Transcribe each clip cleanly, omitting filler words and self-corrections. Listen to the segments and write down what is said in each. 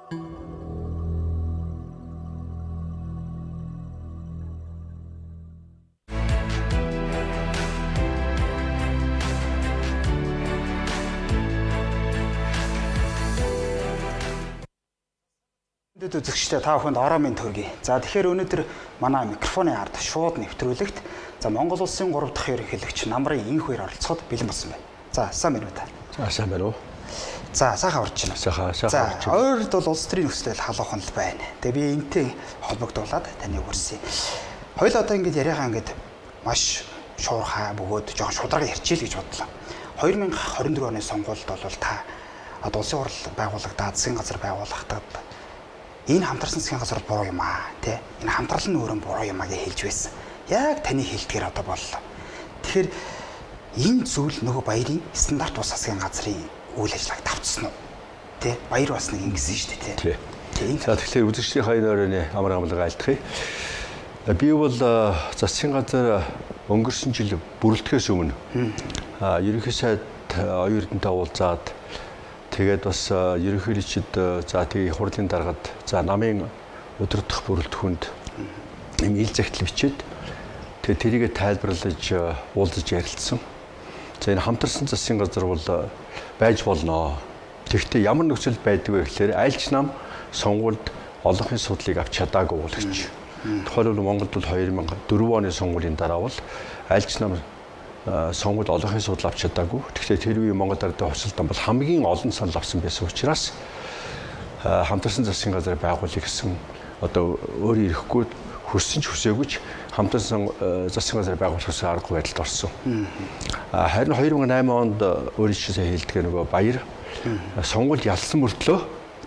Үзэгчдээ та бүхэнд ороомын төргий. За тэгэхээр өнөөдөр манай микрофоны ард шууд нэвтрүүлэгт за Монгол улсын 3 дахь ерөнхийлөгч Намрын энх хоёр оролцоход бэлэн болсон байна. За сайн байна уу та? За сайн байна уу? За сайхан орж байна. Сайхан орж байна. За ойрд бол улс төрийн нөхцөл халуухан л байна. Тэгээ би энэтэй холбогдуулаад таныг хүрсэн. Хоёул одоо ингэж яриагаа ингэж маш шуурхай бөгөөд жоохон шударга ярьчихъя л гэж бодлоо. 2024 оны сонгуульд бол та одоо улсын хурал байгуулагдаад засгийн газар байгуулахдаа энэ хамтарсан засгийн газар буруу юм аа тий. Энэ хамтрал нь өөрөө буруу юм аа гэж хэлж байсан. Яг таны хэлдгээр одоо боллоо. Тэгэхээр энэ зүйл нөгөө баярын стандарт ус засгийн газрын үйл ажиллагааг давтсан уу? Тий. Баяр бас нэг ингэсэн шүү дээ тий. Тийм. За тэгэхээр үзэгчдийн хоёрын амар амгалан айлтгая. Би бол засгийн газар өнгөрсөн жил бүрэлдэхээс өмнө ерөнхий сайд оюутантай уулзаад тэгээд бас ерөнхийлөгчд за тэгээ хурлын даргад за намын өдөртөх бүрэлдэхүүнд юм ил захидал бичээд тэгээ тэрийгэ тайлбарлаж уулзаж ярилцсан. За энэ хамтарсан засгийн газар бол байж болно. Тэгэхдээ ямар нөхцөл байдаг вэ гэхээр айлч нам сонгуульд олонхын судлыг авч чадаагүй болгоч. Тухайлбал Монголд бол 2004 оны сонгуулийн дараа бол айлч нам сонгуульд олонхын судал авч чадаагүй. Тэгэхээр тэр үеийн Монгол ардын хувьсалдан бол хамгийн олон санал авсан байсан учраас хамтарсан засгийн газар байгуулъя гэсэн одоо өөрөө ирэхгүй хүссэн ч хүсээгүй ч хамтарсан засгийн газар байгуулахаас аргагүй байдалд орсон. Харин 2008 онд өөрөө чинь хэлдэг нөгөө баяр сонгуульд ялсан мөртлөө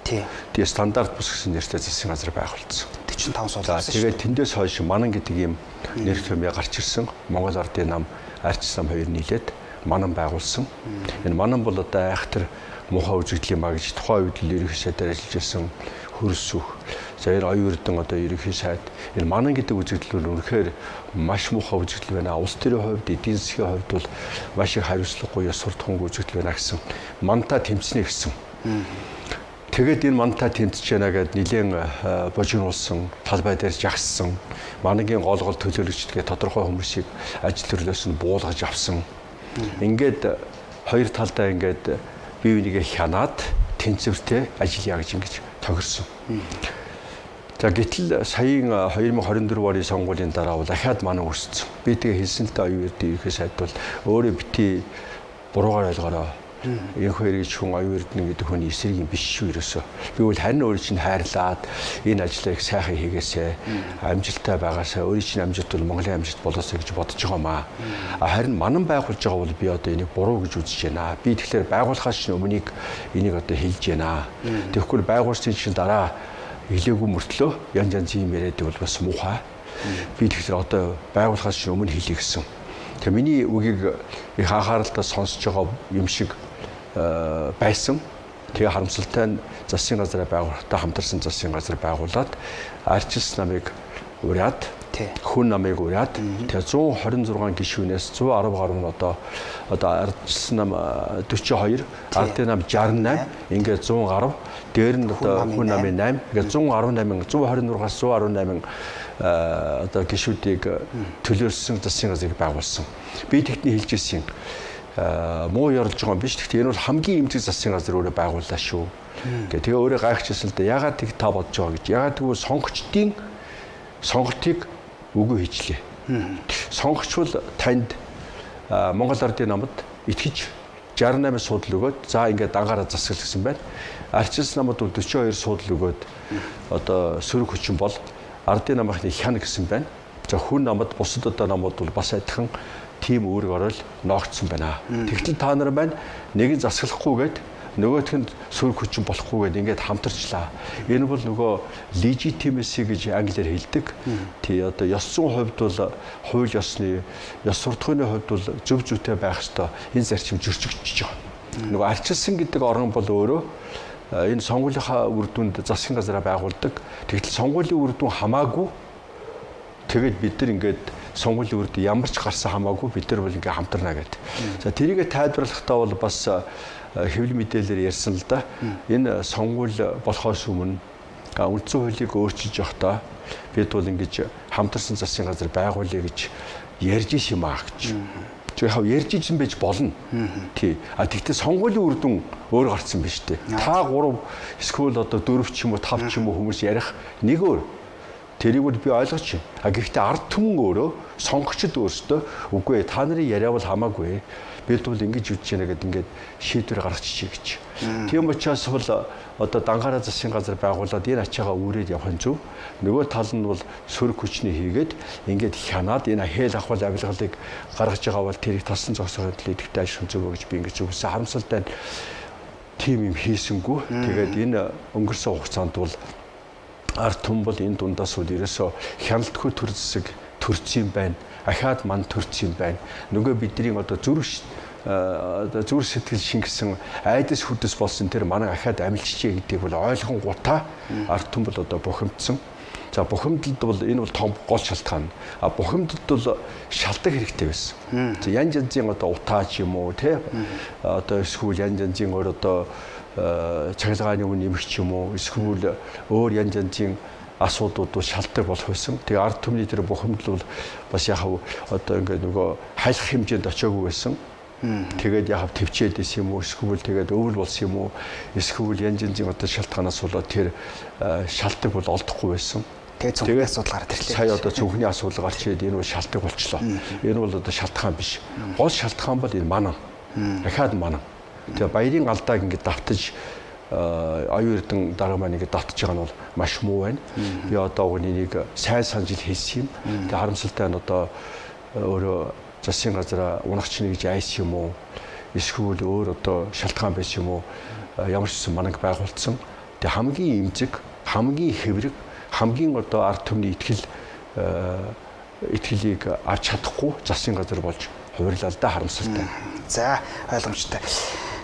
тэгээ стандарт бус гэсэн нэртэй засгийн газар байгуулсан. 45 суулгасан. Тэгээд тэндээс хойш манан гэдэг ийм нэр томьёо гарч ирсэн. Монгол ардын нам арчс нам хоёр нийлээд манан байгуулсан. Энэ манан бол одоо айхтар муухай үзэгдэл юм а гэж тухайн үед л ерөнхий сайдаар ажиллаж байсан хөрс үх. За энэ оюун эрдэн одоо ерөнхий сайд энэ манан гэдэг үзэгдэл нь үнэхээр маш муухай үзэгдэл байна. Улс төрийн хувьд, эдийн засгийн хувьд бол маш их хариуцлагагүй суртахуунгүй үзэгдэл байна гэсэн мантаа тэмцэнэ гэсэн. Тэгээд энэ мантаа тэмцэж байна гэд нэлээд божигнуулсан, талбай дээр жагссан, манагийн гол төлөөлөгчдгээ тодорхой хүмүүсийг ажил төрлөөс нь буулгаж авсан. Ингээд хоёр талдаа ингээд бие бинийгээ хянаад тэнцвэртэй ажиллая гэж ингэж тохирсон. За гэтэл саяын 2024 оны сонгуулийн дараа бол дахиад манан үүссэн. Би тэгээ хэлсэн л дээ оюун эрдэнэ ерөнхий сайд бол өөрөө бити буруугаар ойлгоорой. Энэ хоёрыг хүн оюун эрдэнэ гэдэг хүний эсрэг юм биш шүү ерөөсөө. Би бол харин өөрөө чинь хайрлаад энэ ажлыг сайхан хийгээсэй. Амжилттай байгаасай. Өөрөө чинь амжилт бол Монголын амжилт болоосэй гэж бодож байгаамаа. Харин манан байгуулж байгаа бол би одоо энийг буруу гэж үзэж байна. Би тэгэхээр байгуулахаас чинь өмнөнийг энийг одоо хэлж байна. Тэгэхгүй байгуулсан чинь дараа хэлээгүй мөртлөө янз янзын юм яриад бол бас муухай. Би тэгэхээр одоо байгуулахаас чинь өмнө хэлье гэсэн. Тэгээ миний үгийг их анхааралтай сонсож байгаа юм шиг байсан. Тэгээ харамсалтай нь засгийн газар байгуулалтаа хамтарсан засгийн газар байгуулад арчилс намыг ураад хүн намыг ураад тэгээ 126 гишүүнээс 110 гаруй нь одоо арчилс нам 42, ардын нам 68, ингээд 100 гаруй, дээр нь одоо хүн намын 8, ингээд 118, 126-аас 118 одоо гишүүдийг төлөөлсөн засгийн газрыг байгуулсан. Би тэгтний хэлж ирсэн муу ярилж байгаа юм биш. Тэгтээ энэ бол хамгийн эмзэг засгийн газар өөрөө байгууллаа шүү. Тэгээ өөрөө гайхчихсан л да. Ягаад тэг та бодож байгаа гэж. Ягаад гэвэл сонгогчдын сонголтыг үгүй хийчлээ. Сонгогч бол танд Монгол ардын намд итгэж 68 суудал өгөөд за ингээд дангаараа засгал гэсэн байна. Арчилс намд бол 42 суудал өгөөд одоо сөрөг хүчин бол ардын намынхны хян гэсэн байна. За хүн намд бусад одоо намууд бол бас адилхан тийм үүрэг орол ноогдсон байна. Тэгтэл та нар байна нэг нь засаглахгүйгээд нөгөөх нь сөрөг хүчин болохгүйгээд ингээд хамтарчлаа. Энэ бол нөгөө legitimacy гэж англиар хэлдэг. Тий одоо ёс зүйн хувьд бол хууль ёсны ёс суртахууны хувьд бол зөв зүйтэй байх ёстой. Энэ зарчим зөрчигдөж байгаа. Нөгөө арчилсан гэдэг орон бол өөрөө энэ сонгуулийнхаа үр дүнд засгийн газараа байгуулдаг. Тэгтэл сонгуулийн үр дүн хамаагүй тэгээд бид нар ингээд сонгуулийн үр дүн ямар ч гарсан хамаагүй бид нар бол ингээд хамтарна гэдэг. За тэрийгэ тайлбарлахдаа бол бас хэвлэл мэдээлэлээр ярьсан л да. Энэ сонгуул болохоос өмнө үндсэн хуулийг өөрчилж явахдаа бид бол ингэж хамтарсан засгийн газар байгуулъя гэж ярьж исэн юм аа гэж. Яг ярьж ижин байж болно. Тий. Тэгтээ сонгуулийн үр дүн өөр гарцсан биз дээ. Та 3 эсвэл одоо 4 ч юм уу 5 ч юм уу хүмүүс ярих нэг өөр. Тэрийг бол би ойлгож байна. Гэхдээ ард түмэн өөрөө сонгогчд өөрсдөө үгүй та нарын яриа бол хамаагүй. Бид бол ингэж үдэж яана гэд ингээд шийдвэр гаргачих гэж. Тийм учраас бол одоо Дангаараа засгийн газар байгуулад энэ ачаагаа үүрээд явах нь зөв. Нөгөө тал нь бол сөрөг хүчний хийгээд ингээд хянаад энэ хэл ахвал авилгалыг гаргаж байгаа бол тэрийг талсан зогсоохын төлөө идэвхтэй ажиллах зөв гэж би ингэж үгүйсэн. Харамсалтай тийм юм хийсэнгүү. Тэгээд энэ өнгөрсөн хугацаанд бол ард түмэн бол энэ дундаас бол ерөөсөө хяналтгүй төр зэсэг төрсөн байна. Ахаад ман төрсөн байна. Нөгөө бидний одоо зүрх сэтгэл шингэсэн айдас хүдэс болсон тэр манай ахаад амилчжээ гэдгийг бол ойлгонгуудаа ард түмэн бол одоо бухимдсан. За бухимдалд бол энэ бол том гол шалтгаан. Бухимдалд бол шалтгаан хэрэгтэй байсан. За янз янзын одоо утаач юм уу те одоо эсвэл янз янзын өөр одоо цахилгааны үн нэмэгч юм уу эсвэл өөр янз янзын асуудлууд шалтгаан болох байсан. Тэгээ ард түмний тэр бухимдал бол бас яг одоо ингээд нөгөө хайлах хэмжээнд очиагүй байсан. Тэгээд яг төвчээд исэн юм уу эсвэл тэгээд өвөл болсон юм уу эсвэл янз янзын одоо шалтгаанаас болоод тэр шалтгаан бол олдохгүй байсан. Тэгээд асуудал гараад ирлээ. Сая одоо цүнхний асуудал гарч ирээд энэ бол шалтгаан болчлоо. Энэ бол одоо шалтгаан биш. Гол шалтгаан бол энэ манан. Дахиад манан. Тэгээ баярын алдааг ингээд давтаж аюу эрдэн дараа маань ингээд давтаж байгаа нь бол маш муу байна. Би одоо үнийг сайн санжил хийсэн юм. Тэгээ харамсалтай нь одоо өөрөө засгийн газар унагч нэг гэж айсан юм уу? Эсвэл өөр одоо шалтгаан байсан юм уу? Ямар ч юм мананг байгуулсан. Тэгээ хамгийн эмзэг, хамгийн хэврэг, хамгийн одоо ард түмний итгэлийг авч чадахгүй засгийн газар болж хувирлаа л да харамсалтай. За ойлгомжтой.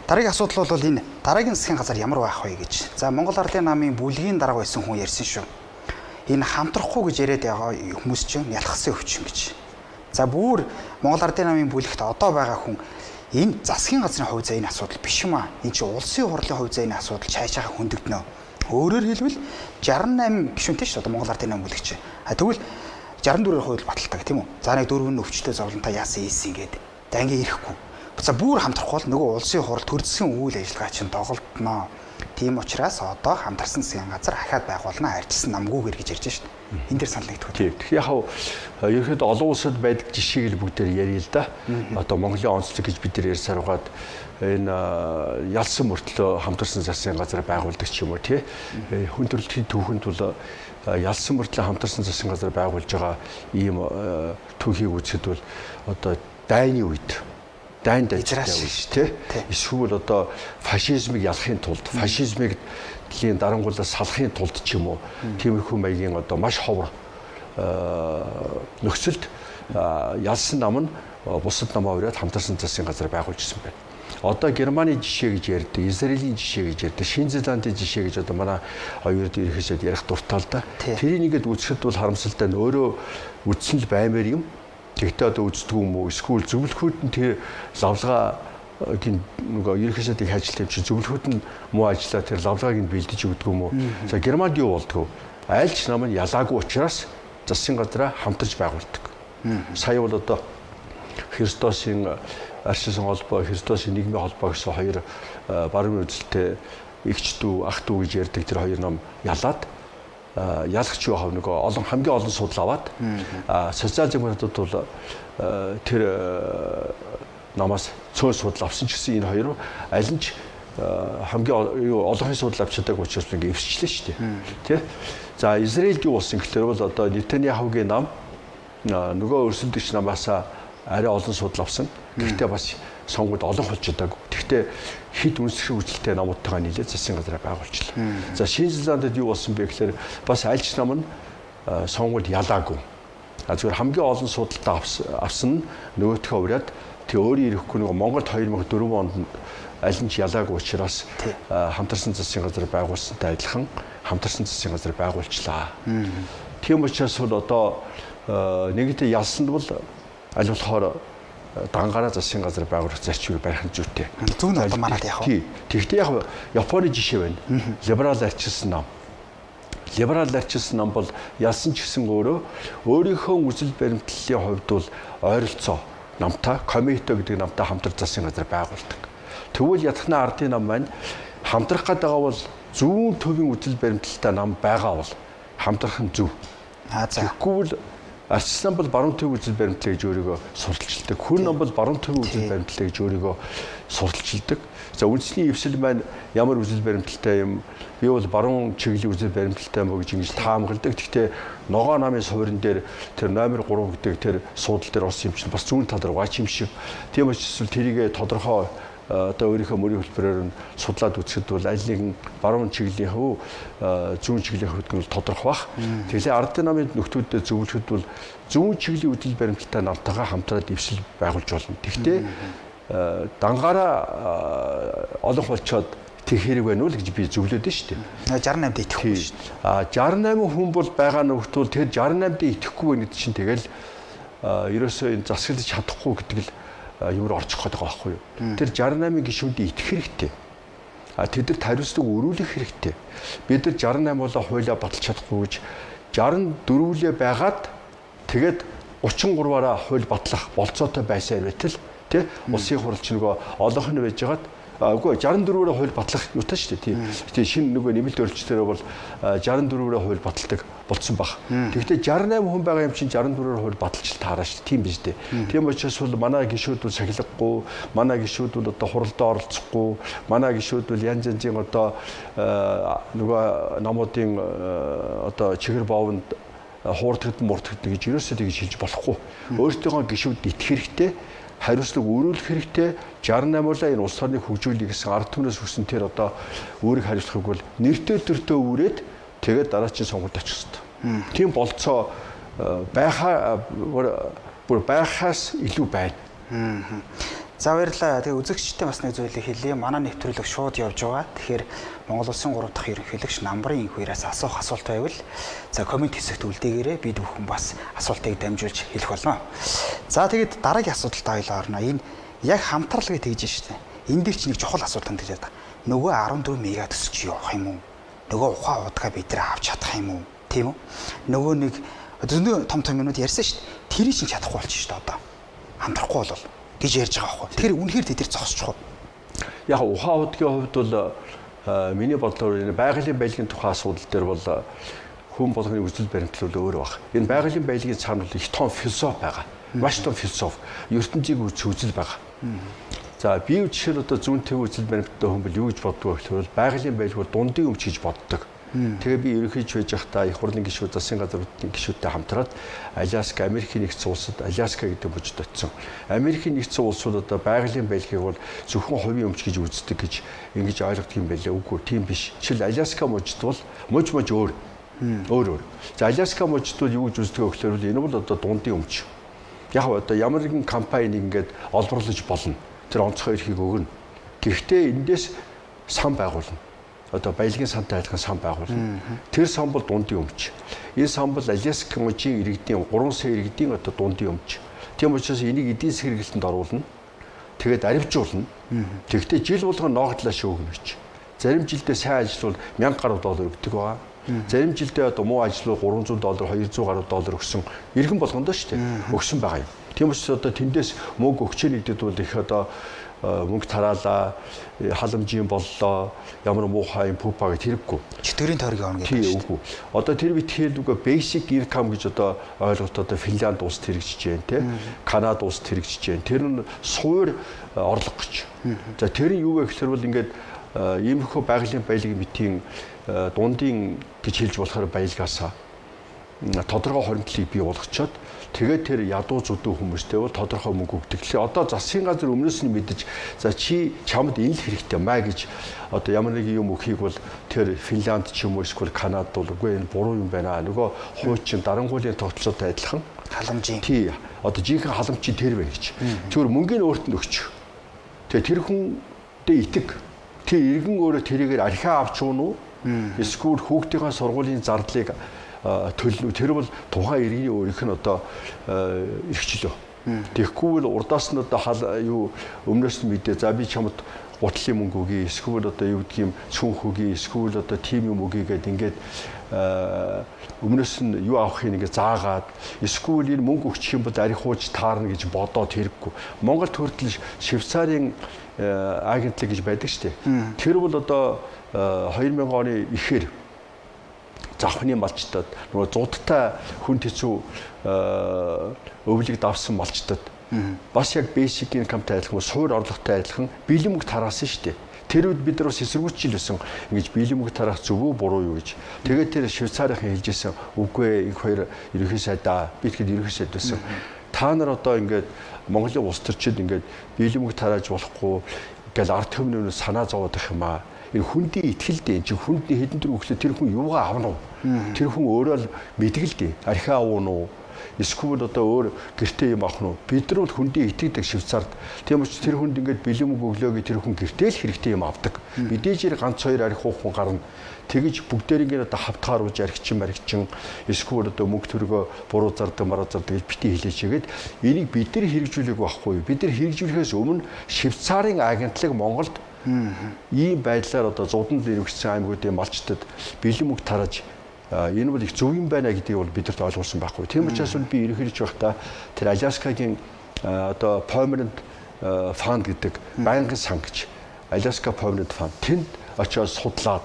Дараагийн асуудал бол энэ дараагийн засгийн газар ямар байх вэ гэж. За Монгол Ардын намын бүлгийн дарга байсан хүн ярьсан шүү. Энэ хамтрахгүй гэж яриад байгаа хүмүүс чинь ялхсан өвчин гэж. За бүр Монгол Ардын намын бүлэгт одоо байгаа хүн энэ засгийн газрын хувь заа энэ асуудал биш юм аа. Энэ чинь улсын хурлын хувь заа энэ асуудал цаашаа хөндөгднө. Өөрөөр хэлбэл 68 гишүүнтэй шүү дээ Монгол Ардын намын бүлэг чинь. Тэгвэл 64-ийн хувьд баталдаг тийм үү? За нэг 4 өвчтөе зовлонтой яасан ийсэн гээд. За ингээ ирэхгүй. За бүр хамтрахгүй бол нөгөө улсын хурал төр засгийн үйл ажиллагаа чинь доголдно. Тийм учраас одоо хамтарсан засгийн газар ахаад байгуулна арчилсан намгүйгээр гэж ярьж шүү дээ. Энэ дэр санал нэгтгэв. Тийм. Яг ерөөд олон улсад байдаг жишээг л бүгдээр ярья л да. Одоо Монголын онцлог гэж бид нар ярьсаар угаад энэ ялсан мөртлөө хамтарсан засгийн газар байгуулдаг ч юм уу тий. Хүн төрөлхтний түүхэнд бол ялсан мөртлөө хамтарсан засгийн газар байгуулж байгаа ийм түүхийг үзэхэд бол одоо дайны үед дайнд ажиллаж шүү тий. Эсвэл одоо фашизмыг ялахын тулд фашизмыг дэлхийн дарангуулаас салахын тулд ч юм уу тиймэрхүү маягийн одоо маш ховор нөхцөлд ялсан нам нь бусад намаа ураад хамтарсан засгийн газар байгуулжсэн байна. Одоо Германы жишээ гэж ярьдаг, Израилийн жишээ гэж ярьдаг, Шинэ Зеландын жишээ гэж одоо манай хоёр ерөнхийдөө ярих дуртай л да. Тэрийг ингээд үзэхэд бол харамсалтай нь өөрөө үзсэн л баймаар юм. Тэгтээ одоо үздэг юм уу? Эсвэл зөвлөхүүд нь тэр лавлагагийн нөгөө ерөнхийдөө ажил тавьчих зөвлөхүүд нь муу ажиллаа тэр лавлагааг нь бэлдэж өгдөг юм уу? За Германд юу болдгоо? Айлч нам нь ялаагүй учраас засгийн газараа хамтарч байгуулдаг. Сая бол одоо Христосын арчилсан холбоо, Христосын нийгмийн холбоо гэсэн хоёр баруун үзэлтэй эгч дүү, ах дүү гэж ярьдаг тэр хоёр ном ялаад ялгч юу хав нөгөө олон хамгийн олон судал аваад социал демократууд бол тэр намаас цөөн судал авсан ч гэсэн энэ хоёр аль нь ч хамгийн олонхын судал авч чадаагүй учраас ингээ эвсчлээ шүү дээ. Тэ? За Израильд юу болсон гэхээр бол одоо Нетаньяхугийн нам нөгөө өрсөлдөгч намаас арай олон судал авсан. Гэхдээ бас сонгуульд олон болж чадаагүй. Гэхдээ хэд үнсэх үйлдэлтэй намуудтайгаа нийлээд засгийн газраа байгуулчихлаа. За Шинэ Зеландд юу болсон бэ гэхээр бас альч нам нь сонгуульд ялаагүй. Зүгээр хамгийн олон судалтаа авсан нь нөгөөтгөө ураад тэг өөрийн ирэхгүй нөгөө Монголд 2004 онд аль нь ч ялаагүй учраас хамтарсан засгийн газар байгуулсантай адилхан хамтарсан засгийн газар байгуулчлаа. Тийм учраас бол одоо нэгдээ ялсанд бол аль болохоор дангаараа засгийн газар байгуулах зарчмыг барих нь зүйтэй. Зүүн нь одоо манад яах вэ? Тий. Тэгвэл яг Японы жишээ байна. Либерал арчилсан нам. Либерал арчилсан нам бол ялсан ч гэсэн өөрийнхөө үзэл баримтлалын хувьд бол ойролцоо намтай, комитет гэдэг намтай хамтран засгийн газар байгуулдаг. Тэгвэл ятгахна ардын нам маань хамтрах гэдэг бол зүүн төвийн үзэл баримтлалтай нам байгаа бол хамтрах нь зөв. Тэгэхгүй бол арчилсан бол баруун төвийн үзэл баримтлал гэж өөрийгөө сурталчилдаг. Хүн нам бол баруун төвийн үзэл баримтлал гэж өөрийгөө сурталчилдаг. За үндэсний эвсэл маань ямар үзэл баримталтай юм? Би бол баруун чиглэлийн үзэл баримталтай мөн гэж ингэж таамагладаг. Гэхдээ ногоо намын суурин дээр тэр номер 3 гэдэг тэр суудал дээр орсон юм чинь бас зүүн тал руу гач юм шиг. Тийм учраас тэрийг тодорхой одоо өөрийнхөө мөрийн хөтөлбөрөөр нь судлаад үзэхэд бол аль нэгэн баруун чиглэлийн хөв зүүн чиглэлийн хөвд нь тодорхой бах. Тэгэхээр ардын намын нөхдүүдэд зөвлөхөд бол зүүн чиглэлийн үзэл баримталтай намтайгаа хамтраад эвсэл байгуулж болно. Гэхдээ дангаараа олонх болчоод тэг хэрэг байна уу гэж би зөвлөд нь шүү дээ. 68-д итгэхгүй шүү дээ. 68 хүн бол байгаа нөхдөд тэр 68-д итгэхгүй байна гэдэг чинь тэгэл ерөөсөө энэ засаглаж чадахгүй гэдэг л юмр орчих гээд байгаа байхгүй юу. Тэр 68-ын гишүүнд итгэх хэрэгтэй. Тэд нар хариуцлага өрүүлэх хэрэгтэй. Бид нар 68 болоо хуулиа баталж чадахгүй гэж 64-лээ байгаад тэгээд 33-аараа хууль батлах болцоотой байсан байтал тий улсын хурлч нөгөө олонх нь байжгаад үгүй 64-аараа хууль батлах юутай шүү дээ тий шинэ нөгөө нэмэлт өөрчлөлтөөр бол 64-аараа хууль баталдаг болцсон баг. Тэгэхдээ 68 хүн байгаа юм чинь 64-аар хууль баталж таараа шүү. Тийм биз дээ. Тийм учраас бол манай гишүүд бол сахилахгүй, манай гишүүд бол одоо хуралдаа оролцохгүй, манай гишүүд бол янз янзын одоо нөгөө намуудын одоо чихэр боовнд хуурдагд мурдагд гэж ерөөсөө тэгж хэлж болохгүй. Өөртөөгөө гишүүд итгэх хэрэгтэй. Хариуцлага өрүүлэх хэрэгтэй. 68-уулаа энэ улс орныг хөгжүүлэх гэсэн ард түмнээс хүрсэн тэр одоо үүрэг хариуцлагыг бол нэртэй төртөө үүрээд тэгээд дараагийн сонгуульд очих хэрэгтэй. Тийм болцоо байхаас илүү байна. За баярлалаа. Тэгээ үзэгчтэй бас нэг зүйлийг хэлье. Манай нэвтрүүлэг шууд явж байгаа. Тэгэхээр Монгол Улсын 3 дахь ерөнхийлөгч Намбарын инхүүрээс асуух асуулт байвал за комент хэсэгт үлдээгээрэй. Бид бүхэн бас асуултыг дамжуулж хэлэх болно. За тэгээд дараагийн асуултанд хоёлоо орно. Энэ яг хамтрал гэж тэгж штэ. Энэ дээр чи нэг чухал асуулт хандж байгаа. Нөгөө 14 мега төсөлч явах юм уу? Нөгөө ухаан удаа бид нэр авч чадах юм уу? Тийм үү? Нөгөө нэг зөндөө том юмнууд ярьсан штэ. Тэр чинь чадахгүй болчих штэ одоо. Хамтрахгүй болов гэж ярьж байгаа байхгүй. Тэр үнэхээр тэд зогсчих уу? Яг ухаан удгийн хувьд бол миний бодлоор энэ байгалийн байлгийн тухай асуудал дээр бол хүн болгоны үзэл баримтлал өөр баг. Энэ байгалийн байлгийн цаана бол их том философи байгаа. Маш том философи, ертөнцийг үзэл байгаа. За би жишээл одоо зүүн төв үзэл баримттай хүн бол юу гэж боддог вэ гэхээр байгалийн байлг бол дундын өмч гэж боддог. Тэгээ би ерөнхийдж байж байхдаа их хурлын гишүүд засгийн газрын гишүүдтэй хамтраад Аляска, Америкийн нэгдсэн улсад Аляска гэдэг мужид очсон. Америкийн нэгдсэн улсууд одоо байгалийн байлгийг бол зөвхөн хувийн өмч гэж үздэг гэж ингэж ойлгодог юм байлаа. Үгүй тийм биш. Жишээл Аляска мужид бол муж өөр. За Аляска мужид бол юу гэж үздэг вэ гэхээр энэ бол одоо дундын өмч. Яг одоо ямар нэгэн компаниг ингээд олборлож болно. Тэр онцгой эрхийг өгнө. Гэхдээ эндээс сан байгуулна. Одоо баялагын сантай адилхан сан байгуулна. Тэр сан бол дундын өмч. Энэ сан бол Аляска мужийн иргэдийн 3 сая иргэдийн одоо дундын өмч. Тийм учраас энийг эдийн засгийн хэрэглэлтэнд оруулна. Тэгээд аривжуулна. Тэгэхдээ жил болгон ногдлааш өгнө гэж. Зарим жилдээ сайн ажиллавал $1000 гаруй өгдөг байгаа. Зарим жилдээ одоо муу ажиллавал $300, $200 гаруй өгсөн иргэн болгондоо шүү дээ. Өгсөн байгаа юм. Тийм учраас одоо тэндээс мөнгө өгчээ нэгдэд бол их одоо мөнгө тараалаа, халамжийн боллоо, ямар муухай пупа гэж хэрэггүй. Чөтгөрийн тойрог явна гэдэг шүү дээ. Одоо тэр битгээл үгүй basic income гэж одоо ойлголт одоо Финланд улсад хэрэгжиж байна те. Канада улсад хэрэгжиж байна. Тэр нь суур орлого гэж. За тэр нь юу вэ гэхээр бол ингээд иймэрхүү байгалийн баялагын битийн дундын гэж хэлж болохоор баялгаасаа тодорхой хоримтлыг бий болгочоод тэгээд тэр ядуу зүдүү хүмүүстэй бол тодорхой мөнгө өгдөг. Тэгэхээр одоо засгийн газар өмнөөс нь мэдэж за чи чамд энэ л хэрэгтэй маа гэж одоо ямар нэг юм өгөхийг бол тэр Финланд ч юм уу эсвэл Канадад бол үгүй энэ буруу юм байна. Нөгөө хуучин дарангуулын тогтолцоотой адилхан халамжийн. Тий. Одоо жинхэнэ халамжийн тэр байна гэж. Зүгээр мөнгөний өөрт нь өгч. Тэгээ тэр хүндээ итэг. Тэр иргэн өөрөө тэрийгээр архиа авч уу эсвэл хүүхдийнхээ сургуулийн зардлыг төлнө. Тэр бол тухайн иргэний өөрийнх нь одоо эрхчлөө. Тэгэхгүй бол урдаас нь одоо юу өмнөөс нь мэдээ за би чамд гутлын мөнгө өгье, эсвэл одоо юу гэдгийг цүнх өгье, эсвэл одоо тим юм өгье гэд ингээд өмнөөс нь юу авахыг ингээд заагаад эсвэл энэ мөнгө өгчих юм бол арихууж таарна гэж бодоод хэрэггүй. Монголд хүртэл Швейцарын агентлаг гэж байдаг шүү дээ. Тэр бол одоо 2000 оны ихээр завхны малчтад нөгөө зудтай хүн хэцүү өвлөг давсан малчтад бас яг basic income-тай адилхан, суур орлоготой адилхан бэлэн мөнгө тараасан шүү дээ. Тэр үед бид нар бас эсэргүүцчихсэн ингэж бэлэн мөнгө тараах зөв үү буруу юу гэж. Тэгээд тэр Швейцарийнхан хэлжсэн үгүй их хоёр ерөнхий сайдаа би тэгэхэд ерөнхий сайд байсан. Та нар одоо ингээд Монголын улс төрчид ингээд бэлэн мөнгө тарааж болохгүй гэж ард түмнээс санаа зовоод их юм аа. Энэ хүндийн итгэлтэй чи хүндний хэдэн дөрөв өглөө тэр хүн юугаа авна уу? Тэр хүн өөрөө л мэдгэлтэй. Архиа уун уу? Эсвэл одоо өөр гэртээ юм авах нь бид нар бол хүндийн итгэдэг Швейцарт. Тийм учраас тэр хүнд ингээд бэлэн мөнгө өглөө гэж тэр хүн гэртээ л хэрэгтэй юм авдаг. Мэдээж гарц хоёр арих хүн гарна. Тэгэж бүгдээрийг одоо хавтгааруулж архичин эсвэл одоо мөнгө төргөө буруу зардаг мараа зардаг гэж бити хэлээчгээд энийг бид нар хэрэгжүүлээг байхгүй. Бид нар хэрэгжүүлэхээс өмнө Швейцарын агентлаг Монголд ийм байдлаар одоо зуданд нэрвэгдсэн аймагуудын малчтад бэлэн мөнгө тарааж энэ бол их зөв юм байна гэдгийг бол бидэрт ойлгуулсан байхгүй. Тийм учраас би ерөнхийдөө байхдаа тэр Аляскагийн одоо Permanent Fund гэдэг байнгын сан гэж Alaska Permanent Fund тэнд очиод судлаад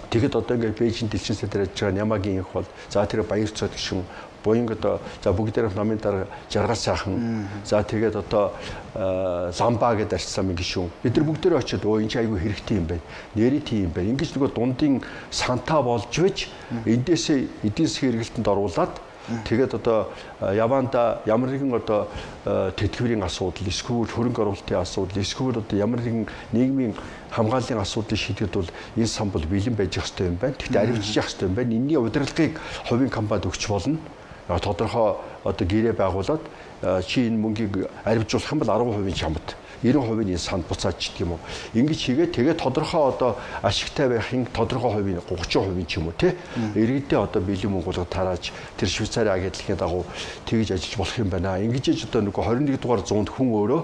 тэгэд одоо ингээд Бээжин дэлхийн сайдаар ажиллаж байгаа Ямагийн их бол за тэр баяр цод гişүн буянг одоо за бүгдээрээ намын дараа жаргал сайхан за тэгээд одоо ламба гэдээ арчсан гişүн бид нар бүгдээрээ очиод энэ чи айгүй хэрэгтэй юм байна нэрээ тийм юм байна ингэж нөгөө дундын санта болж вэж эндээсээ эдийн засгийн хэрэгэлтэнд оруулаад тэгээд одоо яванда ямар нэгэн одоо тэтгэврийн асуудал эсвэл хөрөнгө оруулалтын асуудал эсвэл одоо ямар нэгэн нийгмийн хамгааллын асуудлыг шийдэхэд бол энэ сан бол бэлэн байж ах хэрэгтэй юм байна. Гэхдээ аривчж ах хэрэгтэй юм байна. Энэний удирдлагыг хувийн компанид өгч болно. Тодорхой одоо гэрээ байгуулад чи энэ мөнгийг аривжуулах юм бол 10% чамд 90% энэ санд буцаачдаг юм уу. Ингэж хийгээд тэгээд тодорхой одоо ашигтай байхын тодорхой хувийн 30% ч юм уу тий. Иргэдээ одоо бэлэн мөнгө болгоод тарааж тэр Швейцарын агентлагийн дагуу тэгж ажиллаж болох юм байна. Ингэж одоо нөгөө 21 дугаар зуунд хүн өөрөө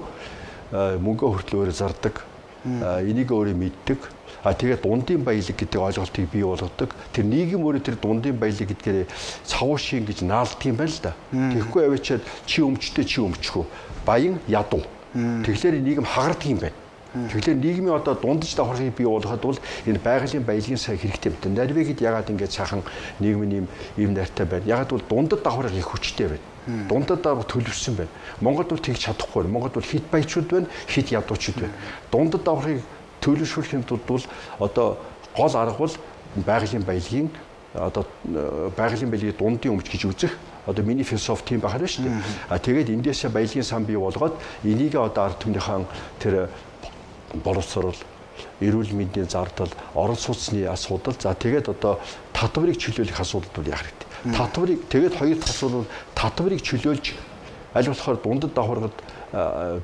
мөнгөө хүртэл өөрөө зардаг. Энийг өөрөө мэддэг. Тэгээд дундын баялаг гэдэг ойлголтыг бий болгодог. Тэр нийгэм өөрөө тэр дундын баялаг гэдгээр цавуушин гэж наалддаг юм байна л да. Тэгэхгүй аваачаад чи өмчтэй чи өмчхөө. Баян ядуу. Тэгэхээр нийгэм хагардаг юм байна. Тэгэхээр нийгмийн одоо дундаж давхаргыг бий болгоход бол энэ байгалийн баялагын сая хэрэгтэй юм байна. Норвегид ягаад ингэж сайхан нийгмийн ийм найртай байна. Ягаад бол дундад давхарга их хүчтэй байна. Дундад давхар төлөвшсөн байна. Монголд бол тэгж чадахгүй. Монголд бол хит баячууд байна, хит ядуучууд байна. Дундад давхаргыг төлөвшүүлэхийн тулд бол одоо гол арга бол байгалийн баялагын одоо байгалийн баялагын дундын өмч гэж үзэх одоо миний философи тийм байхаар шүү дээ. Тэгээд эндээсээ баялагын сан бий болгоод энийг одоо ард түмнийхэн тэр боловсрол, эрүүл мэндийн зардал, орон сууцны асуудал за тэгээд одоо татварыг чөлөөлөх асуудал бол яах хэрэгтэй. Татварыг тэгээд хоёр дахь асуудал татварыг чөлөөлж аль болохоор дундад давхаргад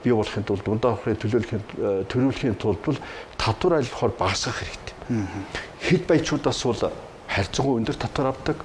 бий болохын тулд дундад давхрыг төлөвлөхийн тулд бол татвар аль болохоор багасгах хэрэгтэй. Хэд баячуудаас бол харьцангуй өндөр татвар авдаг.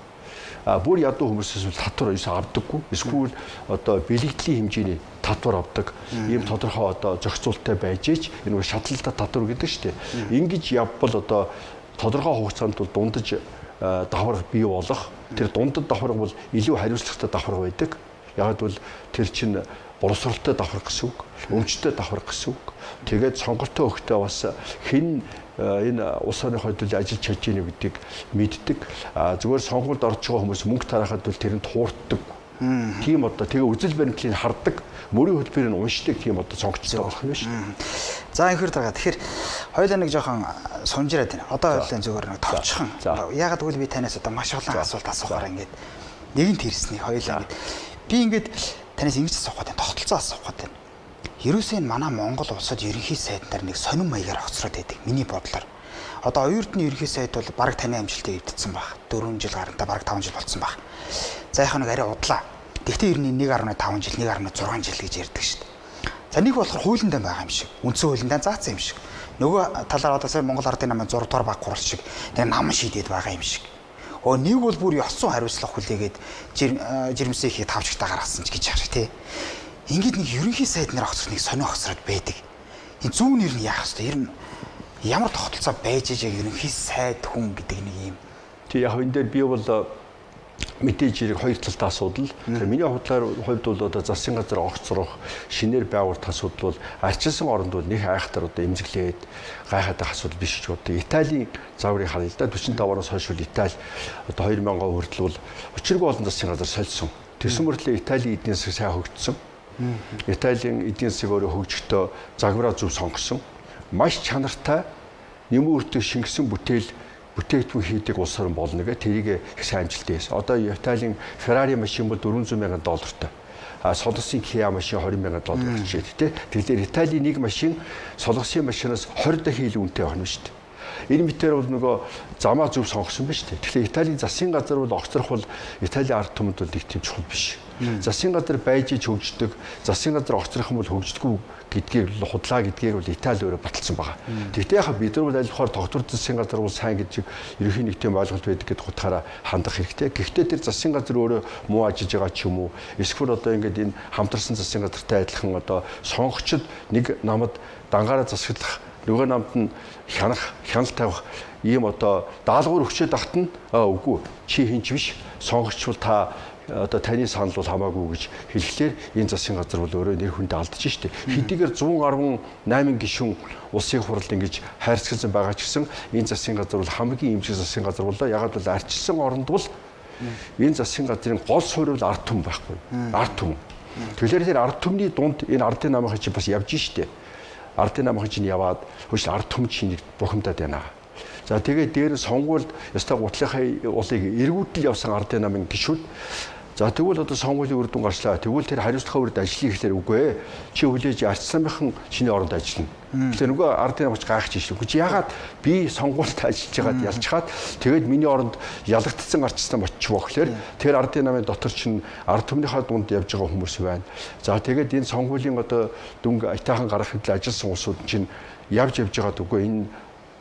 Бүр ядуу хүмүүсээс бол татвар ерөөсөө авдаггүй. Эсвэл одоо бэлэгдлийн хэмжээний татвар авдаг. Ийм тодорхой одоо зохицуулттай байж ич энэ шатлалтай татвар гэдэг шүү дээ. Ингэж явбал одоо тодорхой хугацаанд бол дундаж давхар бий болох. Тэр дундад давхар бол илүү хариуцлагатай давхар байдаг. Яг бол тэр чинь боловсролтой давхар гэсэн үг, өмчтэй давхар гэсэн үг. Тэгээд сонголттой өгтөө бас хэн энэ улс орны хойдол ажиллаж чадж ийнэ гэдгийг мэддэг. Зүгээр сонгуульд орж байгаа хүмүүс мөнгө тараахад бол тэр нь туурддаг. Тийм одоо тэгээ үзэл баримтлалыг хардаг, мөрийн хөтөлбөрийг уншдаг тийм одоо сонгогчтой болох юм шүү. За инхээр дарга. Тэгэхээр хоёулаа нэг жоохон сунжираад байна. Одоо хоёулаа зүгээр нэг товчхон. Ягаад гэвэл би танаас одоо маш олон асуулт асуухаар ингээд нэгэнт хэрсний хоёулаа ингээд би ингээд танаас ингэж асуух гэдэг тогтолцоо асуух гэдэг. Ерөөсөө энэ манай Монгол улсад ерөнхий сайд нар нэг сонирн маягаар хоцроод байдаг. Миний бодлоор. Одоо оюутны ерөнхий сайд бол бараг таны амжилтыг эвдсэн баг. 4 жил гарантаа бараг 5 жил болсон баг. За яхаа нэг арай удлаа. Гэхдээ ер нь 1.5 жил, 1.6 жил гэж ярьдаг шүү дээ. За нэг болохоор хуулиндаа байгаа юм шиг. Үндсэн хуулиндаа заасан юм шиг. Нөгөө талаар одоо сая Монгол Ардын намын 6 дугаар баг гурал шиг нэг нам шийдээд байгаа юм шиг. Нэг бол бүр ёсцон хариуцлага хүлээгээд жирэмсэн ихийг тавчгтаа гаргасан ч гэж харах тий. Ингээд нэг ерөнхий сайд нар огцрох нэг сонио огцроод байдаг. Энэ зүүн нэр нь яах вэ? Ер нь ямар тогтолцоо байж ижээ ерөнхий сайд хүн гэдэг нэг юм. Тэг яг энэ дээр би бол мэдээж хэрэг хоёр талтай асуудал. Миний хувьд бол одоо засгийн газар огцрох, шинээр байгуулах асуудал бол арчилсан оронд бол нэг айхтар одоо эмзэглээд гайхаад байх асуудал биш ч боддог. Италийн загварыг харъя л да 45 оноос хойш Итали одоо 2000 хүртэл бол учиргүй олон засгийн газар солисон. Тэрсэн мөртлөө Италийн эдийн засаг сайн хөгжсөн. Италийн эдийн засаг өөрөө хөгжөхдөө загвараа зөв сонгосон. Маш чанартай нэмүүртэй шингэсэн бүтээгдэхүүн хийдэг улс орн болно гэх тэрийг их сайн амжилттай хийсэн. Одоо Италийн Ferrari машин бол $400,000. Солонгосын Kia машин $20,000 гэж тий. Тэгэхээр Италийн нэг машин солонгосын машинаас 20 дахин илүү үнэтэй байна шүү дээ. Энэ мэтэр бол нөгөө замаа зөв сонгосон ба шүү дээ. Тэгэхээр Италийн засгийн газар бол огцрох бол Италийн ард түмэнд бол их тийм чухал биш. Засгийн газар байж хөгждөг, засгийн газар огцрох юм бол хөгждөггүй гэдгийг худлаа гэдгийг бол Итали өөрөө баталсан байгаа. Тэгтээ яхаа бид нар бол аль болохоор тогтвор засгийн газар бол сайн гэж ерөнхий нэгтийн ойлголт байдаг гэдээ утгаараа хандах хэрэгтэй. Гэхдээ тэр засгийн газар өөрөө муу ажиллаж байгаа ч юм уу, эсвэл одоо ингээд энэ хамтарсан засгийн газартай адилхан одоо сонгогчд нэг намд дангаараа засаглах, нөгөө намд нь хянал тавих ийм одоо даалгавар өгчөөд ахт нь үгүй чи хинч биш сонгогч бол та одоо таны санал бол хамаагүй гэж хэлэхлээр энэ засгийн газар бол өөрөө нэр хүндээ алдаж штеп. Хэдийгээр 118 гишүүн улсын хурал ингэж хайрцагсан байгаа ч гэсэн энэ засгийн газар бол хамгийн эмзэг засгийн газар болоо. Ягаад бол арчилсан оронд бол энэ засгийн газрын гол суурь бол ард түмэн байхгүй. Ард түмэн. Тэгэхээр тэр ард түмний дунд энэ ардын намынхаа чи бас явж штеп. Ардын намынхаа чинь яваад хөөш ард түмэн чинь бухимдаад байна. За тэгээд дээр нь сонгуульд ёстой гутлынхаа улыг эргүүдэл явсан ардын намын гишүүд. За тэгвэл одоо сонгуулийн үр дүн гарчлаа. Тэгвэл тэр хариуцлагын үрд ажиллая гэхлээр үгүй ээ. Чи хүлээж арч самынхан чиний оронд ажиллана. Тэгэхээр нөгөө ардын намч гайхаж ишээ. Чи ягаад би сонгуульд ажиллаж байгаад ялчхаад тэгээд миний оронд ялагдсан арчсан очив гэхлээр тэр ардын намын дотор чинь ард түмнийхаа дунд явж байгаа хүмүүс байна. За тэгээд энэ сонгуулийн одоо дүнг айтайхан гаргах хэвлэл ажилласан улсууд чинь явж байгаад үгүй энэ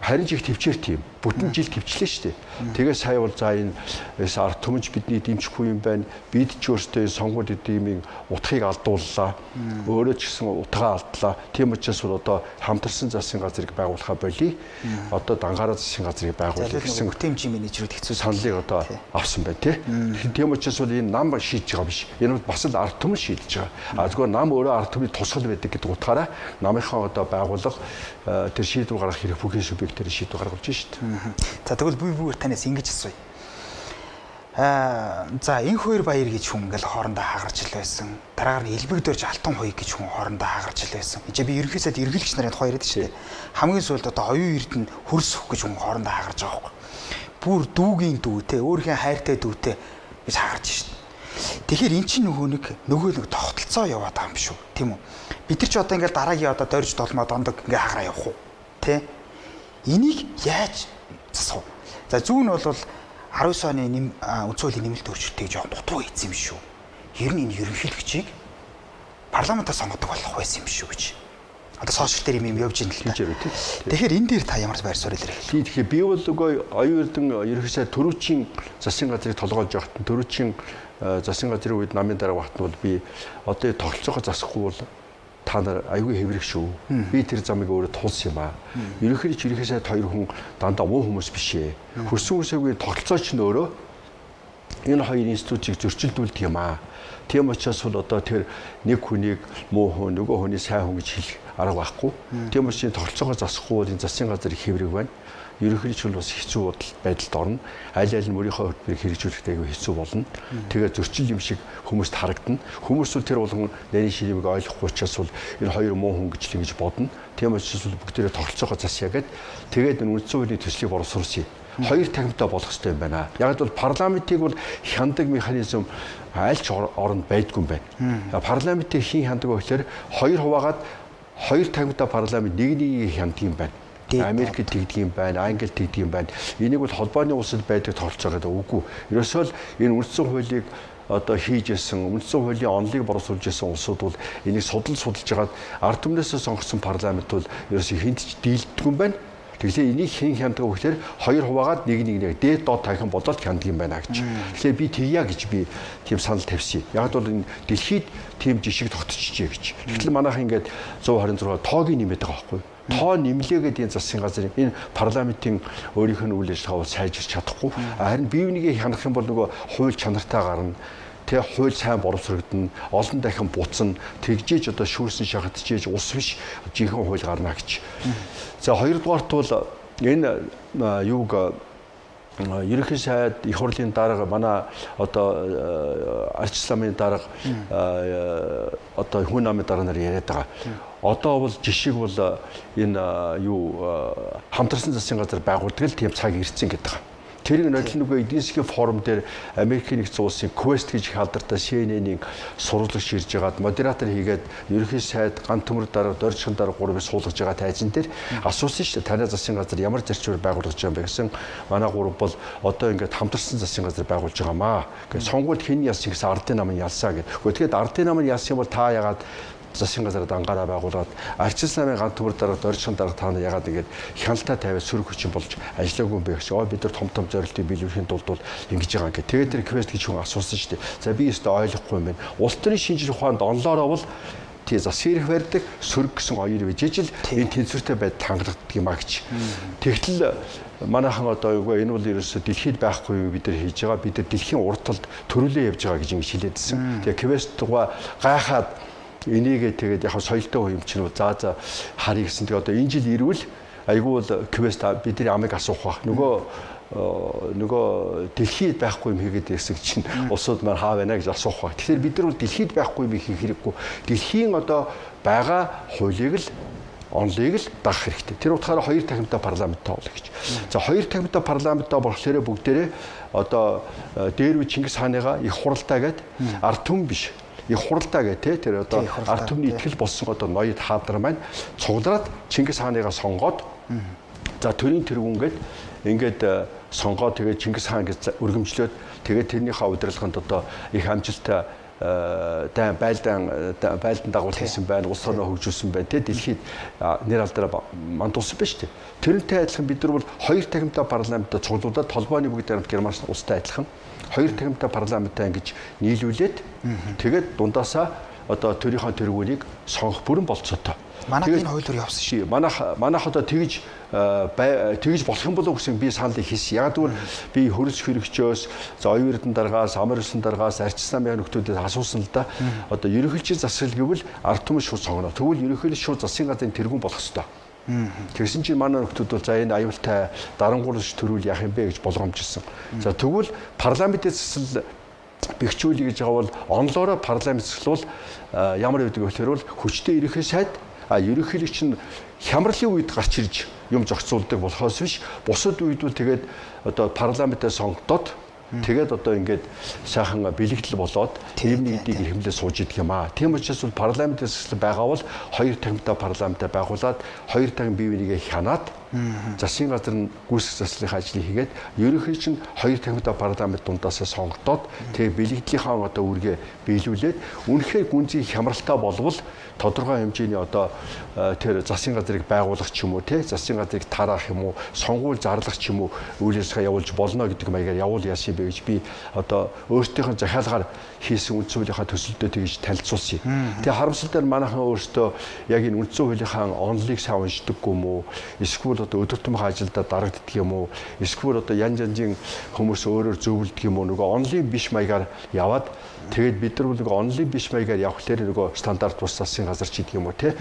харин ч их төвчээр тийм бүтэн жил төвчлээ шүү дээ. Тэгээ сая бол за энэ ард түмэнч бидний дэмжихгүй юм байна. Бид ч өөрсдөө сонгуульд эдийн утгыг алдууллаа. Өөрөө ч гэсэн утгаа алдлаа. Тийм учраас бол одоо хамтарсан засгийн газрыг байгуулахаа болий. Одоо дангаараа засгийн газрыг байгуулах гэсэн хөтөмжийн менежерүүд хэцүү саналыг одоо авсан байна тий. Тийм учраас бол энэ нам шийдэж байгаа биш. Энэ бол бас л ард түмэн шийдэж байгаа. Зүгээр нам өөрөө ард түмний тусгал байдаг гэдэг утгаараа намынхаа одоо байгуулах тэр шийдвэр гаргах хэрэг бүхэн субъект тэр шийдвэр гаргуулж шүү дээ. За тэгвэл бие танаас ингэж асууя. За энх хоёр баяр гэж хүн ингээл хоорондоо хагарч ил байсан. Дараагаар нь элбэгдэрч алтан хоёг гэж хүн хоорондоо хагарч ил байсан. Эцээ би ерөнхий сайд эргэлгч нарын хоёр гэдэг шүү дээ. Хамгийн сүүлд одоо оюун эрдэнэ хөрс өгөх гэж хүн хоорондоо хагарч байгаа байхгүй. Бүр дүүгийн дүү те өөрхийн хайртай дүүтэй гэж хагарч шүү дээ. Тэгэхээр эн чинь нөгөө нэг тогтолцоо яваад байгаа юм шүү. Тийм үү? Бид нар ч одоо ингээл дараагийн одоо дорж долмоо дондог ингээ хагараа явах уу? Тэ? Энийг яаж засах вэ? За зүүн нь бол 19 оны үндсэн хуулийн нэмэлт өөрчлөлтийг жоохон дутуу хийсэн юм шүү. Ер нь энэ ерөнхийлөгчийг парламентаар сонгодог болох байсан юм шүү гэж. Одоо сошиал дээр юм явж ийн л та. Тэгэхээр энэ дээр та ямар байр суурь илэрхийлэх вэ? Тэгэхээр би бол үгүй оюун эрдэнэ ерөнхий сайд төрүүчийн засгийн газрыг толгойлж явахт төрүүчийн засгийн газрын үед намын дарга багт бол би одоо тогтолцоогоо засахгүй бол та нар аюулгүй хэврэх шүү. Би тэр замыг өөрөө тулсан юм аа. Ерөнхий сайд хоёр хүн дандаа муу хүмүүс биш ээ. Хөрсөн үсэгийн тогтолцоо ч нөөрөө энэ хоёр институтыг зөрчилдүүлдэг юм аа. Тийм учраас бол одоо тэр нэг хүнийг муу хүн, нөгөө хүний сайн хүн гэж хэлэх арга байхгүй. Тийм учраас тогтолцоогоо засахгүй бол энэ засгийн газар их хэврэг байна. Ерөнхийдөө бол бас хэцүү байдалд орно. Аль аль нь өөрийнхөө хөтөлбөрийг хэрэгжүүлэхдээ айгүй хэцүү болно. Тэгээ зөрчил юм шиг хүмүүст харагдана. Хүмүүс бол тэр болгон нарийн ширмийг ойлгохгүй учраас бол энэ хоёр муу хүн гэж л ингэж бодно. Тийм учраас бол бүгдээрээ тогтолцоогоо засъя гэд тэгээд энэ үндсэн хуулийн төслийг боловсруулсан. Хоёр тахимтай болох хэрэгтэй юм байна. Яг л парламентыг бол хяндаг механизм аль ч оронд байдгүй юм байна. Парламентыг хийн хяндаг гэхээр хоёр хуваагаад хоёр тахимтай парламент нэг хяндаг юм байна. Америкт тэгдэг юм байна, Англид тэгдэг юм байна. Энийг бол холбооны улсад байдаг тогтолцоо гэдэг үгүй. Ерөөсөө л энэ үндсэн хуулийг одоо хийж исэн, үндсэн хуулийн онолыг боловсруулж исэн улсууд бол энийг судалж хагаад ард түмнээсээ сонгосон парламент бол ерөөсөө хүнд ч дийлдэг юм байна. Тэгэхээр энийг хэн хяндаг вэ гэхээр хоёр хуваагаад нэг дээд доод тавих бодолд хяндаг юм байна гэж. Тэгэхээр би тэгья гэж би тийм санал тавьсан. Яг бол энэ дэлхийд тийм жишг тогтчихжээ гэж. Гэтэл манайх ингээд 126 тоогийн нэмээд байгаа байхгүй юу? Тоо нэмлээгээд энэ засгийн газрын энэ парламентын өөрийнх нь үйл ажиллагаа сайжирч чадахгүй. Харин бие бинийгээ хянах юм бол нөгөө хууль чанартай гарна. Тэ хууль сайн боловсрогдно, олон дахин буцна, тэгжээж одоо шүүрсэн шахагдчихээж ус биш жинхэнэ хууль гарна гэж. За хоёрдугаарт бол энэ юуг ерөнхий сайд их хурлын дарга манай одоо ардчилсан намын дарга одоо хүн намын дарга нар яриад байгаа. Одоо бол жишг бол энэ юу хамтарсан засгийн газар байгуулдаг л тийм цаг ирсэн гэдэг. Тэрийг нодлон нөгөө эдийн засгийн форум дээр Америкийн нэгдсэн улсын Quest гэж их алдартай CNN-ийн сурвалжлагч ирж байгаад модератор хийгээд ерөнхий сайд ганц төмөр дарга дөржин дарга гурвыг суулгаж байгаа тайзан дээр асуусан шүү дээ. Танай засгийн газар ямар зарчмаар байгуулж байгаа юм бэ гэсэн. Манай гурав бол одоо ингээд хамтарсан засгийн газар байгуулж байгаамаа. Ингээд сонгуульд хэн ялсан гэсэн ардын нам нь ялсаа гэдэг. Тэгэхээр ардын нам нь ялсан бол та ягаад засгийн газар дангаараа байгуулад ардчилсан намын ганц төмөр дарга дөржин дарга та нар ягаад ингээд хяналтаа тавиад сөрөг хүчин болж ажиллаагүй юм бэ гэж. Бид нар том зорилтыг биелүүлэхийн тулд бол ингэж байгаа ингээд. Тэгээд тэр Quest гэж хүн асуусан шүү дээ. За би өөртөө ойлгохгүй юм байна. Улс төрийн шинжлэх ухаанд онлоороо бол тий засгийн ирэх барьдаг сөрөг гэсэн оёр бижээж л энэ тэнцвэртэй байдал хангагддаг юм а гэж. Тэгтэл манайхан одоо юу энэ бол ерөөсө дэлхийд байхгүй юу бид нар хийж байгаа. Бид нар дэлхийн урт талд төрүүлээ явж байгаа гэж ингэж хэлээдсэн. Тэгээ Quest-гоо гайхаад энийгээ тэгээд яг соёлтой юм чинь за харъя гэсэн. Тэгээ одоо энэ жил ирвэл айгүй бол Quest бидний амыг асуух бах. Нөгөө дэлхийд байхгүй юм хийгээд ирсэн чинь улсууд маань хаа байна гэж асуух бах. Тэгэхээр бид нар бол дэлхийд байхгүй юм хийх хэрэггүй. Дэлхийн одоо байгаа хуулийг л онлыг л дагах хэрэгтэй. Тэр утгаараа хоёр тахимтай парламенттай болно гэж. За хоёр тахимтай парламенттай болохоор бүгдээрээ одоо дээрвэ Чингис хааныгаа их хуралдаа гээд ард түмэн биш. Их хуралдаа гэх тэр одоо ард түмний итгэл болсон одоо ноёд хаадар маань цуглараад Чингис хааныгаа сонгоод за төрийн тэргүүнгээд ингээд сонгоод тэгээд Чингис хаан гэж өргөмжлөөд тэгээд тэрнийхээ удирдлаганд одоо их амжилттай байлдан дагуулж хийсэн байна, улс орноо хөгжүүлсэн байна. Тэ дэлхийд нэр алдраа мандуулсан байна шүү дээ. Тэрнтэй адилхан бид нар бол хоёр тахимтай парламенттай цуглуулад толгойн бүгд хамт Герман улстай адилхан хоёр тахимтай парламенттай ингэж нийлүүлээд тэгээд дундаасаа одоо төрийнхөө тэргүүнийг сонгох бүрэн болцоотой. Манайх энэ хуулиар явсан шүү. Манайх одоо тэгж болох юм болов уу гэсэн би саналыг хийсэн. Яг тэгвэл би хөрөж хэрэгчөөс за оюун эрдэнэ даргаас, амар улсын даргаас, ардчилсан намын нөхдүүдэд асуусан л да. Одоо ерөнхийлөгчийн засаг гэвэл ард түмэн шууд сонгоно. Тэгвэл ерөнхийлөгч шууд засгийн газрын тэргүүн болох ёстой. Тэгсэн чинь манай нөхдүүд бол за энэ аюултай дарангуурч төрүүл яах юм бэ гэж болгоомжлсон. За тэгвэл парламентын засал бэхжүүлэх гэж байгаа бол онлоороо парламент засал бол ямар байдаг вэ гэхээр бол хүчтэй ерөнхий сайд ерөнхийлөгч нь хямралын үед гарч ирж юм зохицуулдаг болохоос биш бусад үед бол тэгээд одоо парламентаа сонгодод тэгээд одоо ингээд сайхан бэлэгдэл болоод тийм нэгдийг эрхэмлээ сууж идэг юм аа. Тийм учраас бол парламентын засал байгаа бол хоёр тахимтай парламентаа байгуулад хоёр тахим бие бинийгээ хянаад засгийн газар нь гүйцэх заслахын ажлыг хийгээд ерөнхийдөө нь хоёр тахимтай парламент дундаасаа сонгогдоод тэгээ бэлэгдлийнхаа одоо үргээ биелүүлээд үнэхээр гүнзгий хямралтай болвол тодорхой хэмжээний одоо тэр засгийн газрыг байгуулах ч юм уу те засгийн газрыг тараах юм уу сонгуул зарлах ч юм уу үйл ажиллагаа явуулж болно гэдэг маягаар явуул яасан бэ гэж би одоо өөртөөхөн захиалгаар хийсэн үндсэн хуулийнхаа төсөлдөө тэгж танилцуулсан. Тэгээ харамсалтай нь манайхан өөртөө яг энэ үндсэн хуулийнхаа онлыг сайн уншдаггүй юм уу эсвэл одоо өдөр тутмын ажилдаа дарагддаг юм уу эсвэл одоо янз янзын хүмүүс өөрөөр зөвлөдөг юм уу нөгөө онлайн биш маягаар яваад тэгээд бид нар нөгөө онлайн биш маягаар явхлаар нөгөө стандарт бус засгийн газар ч гэдэг юм уу те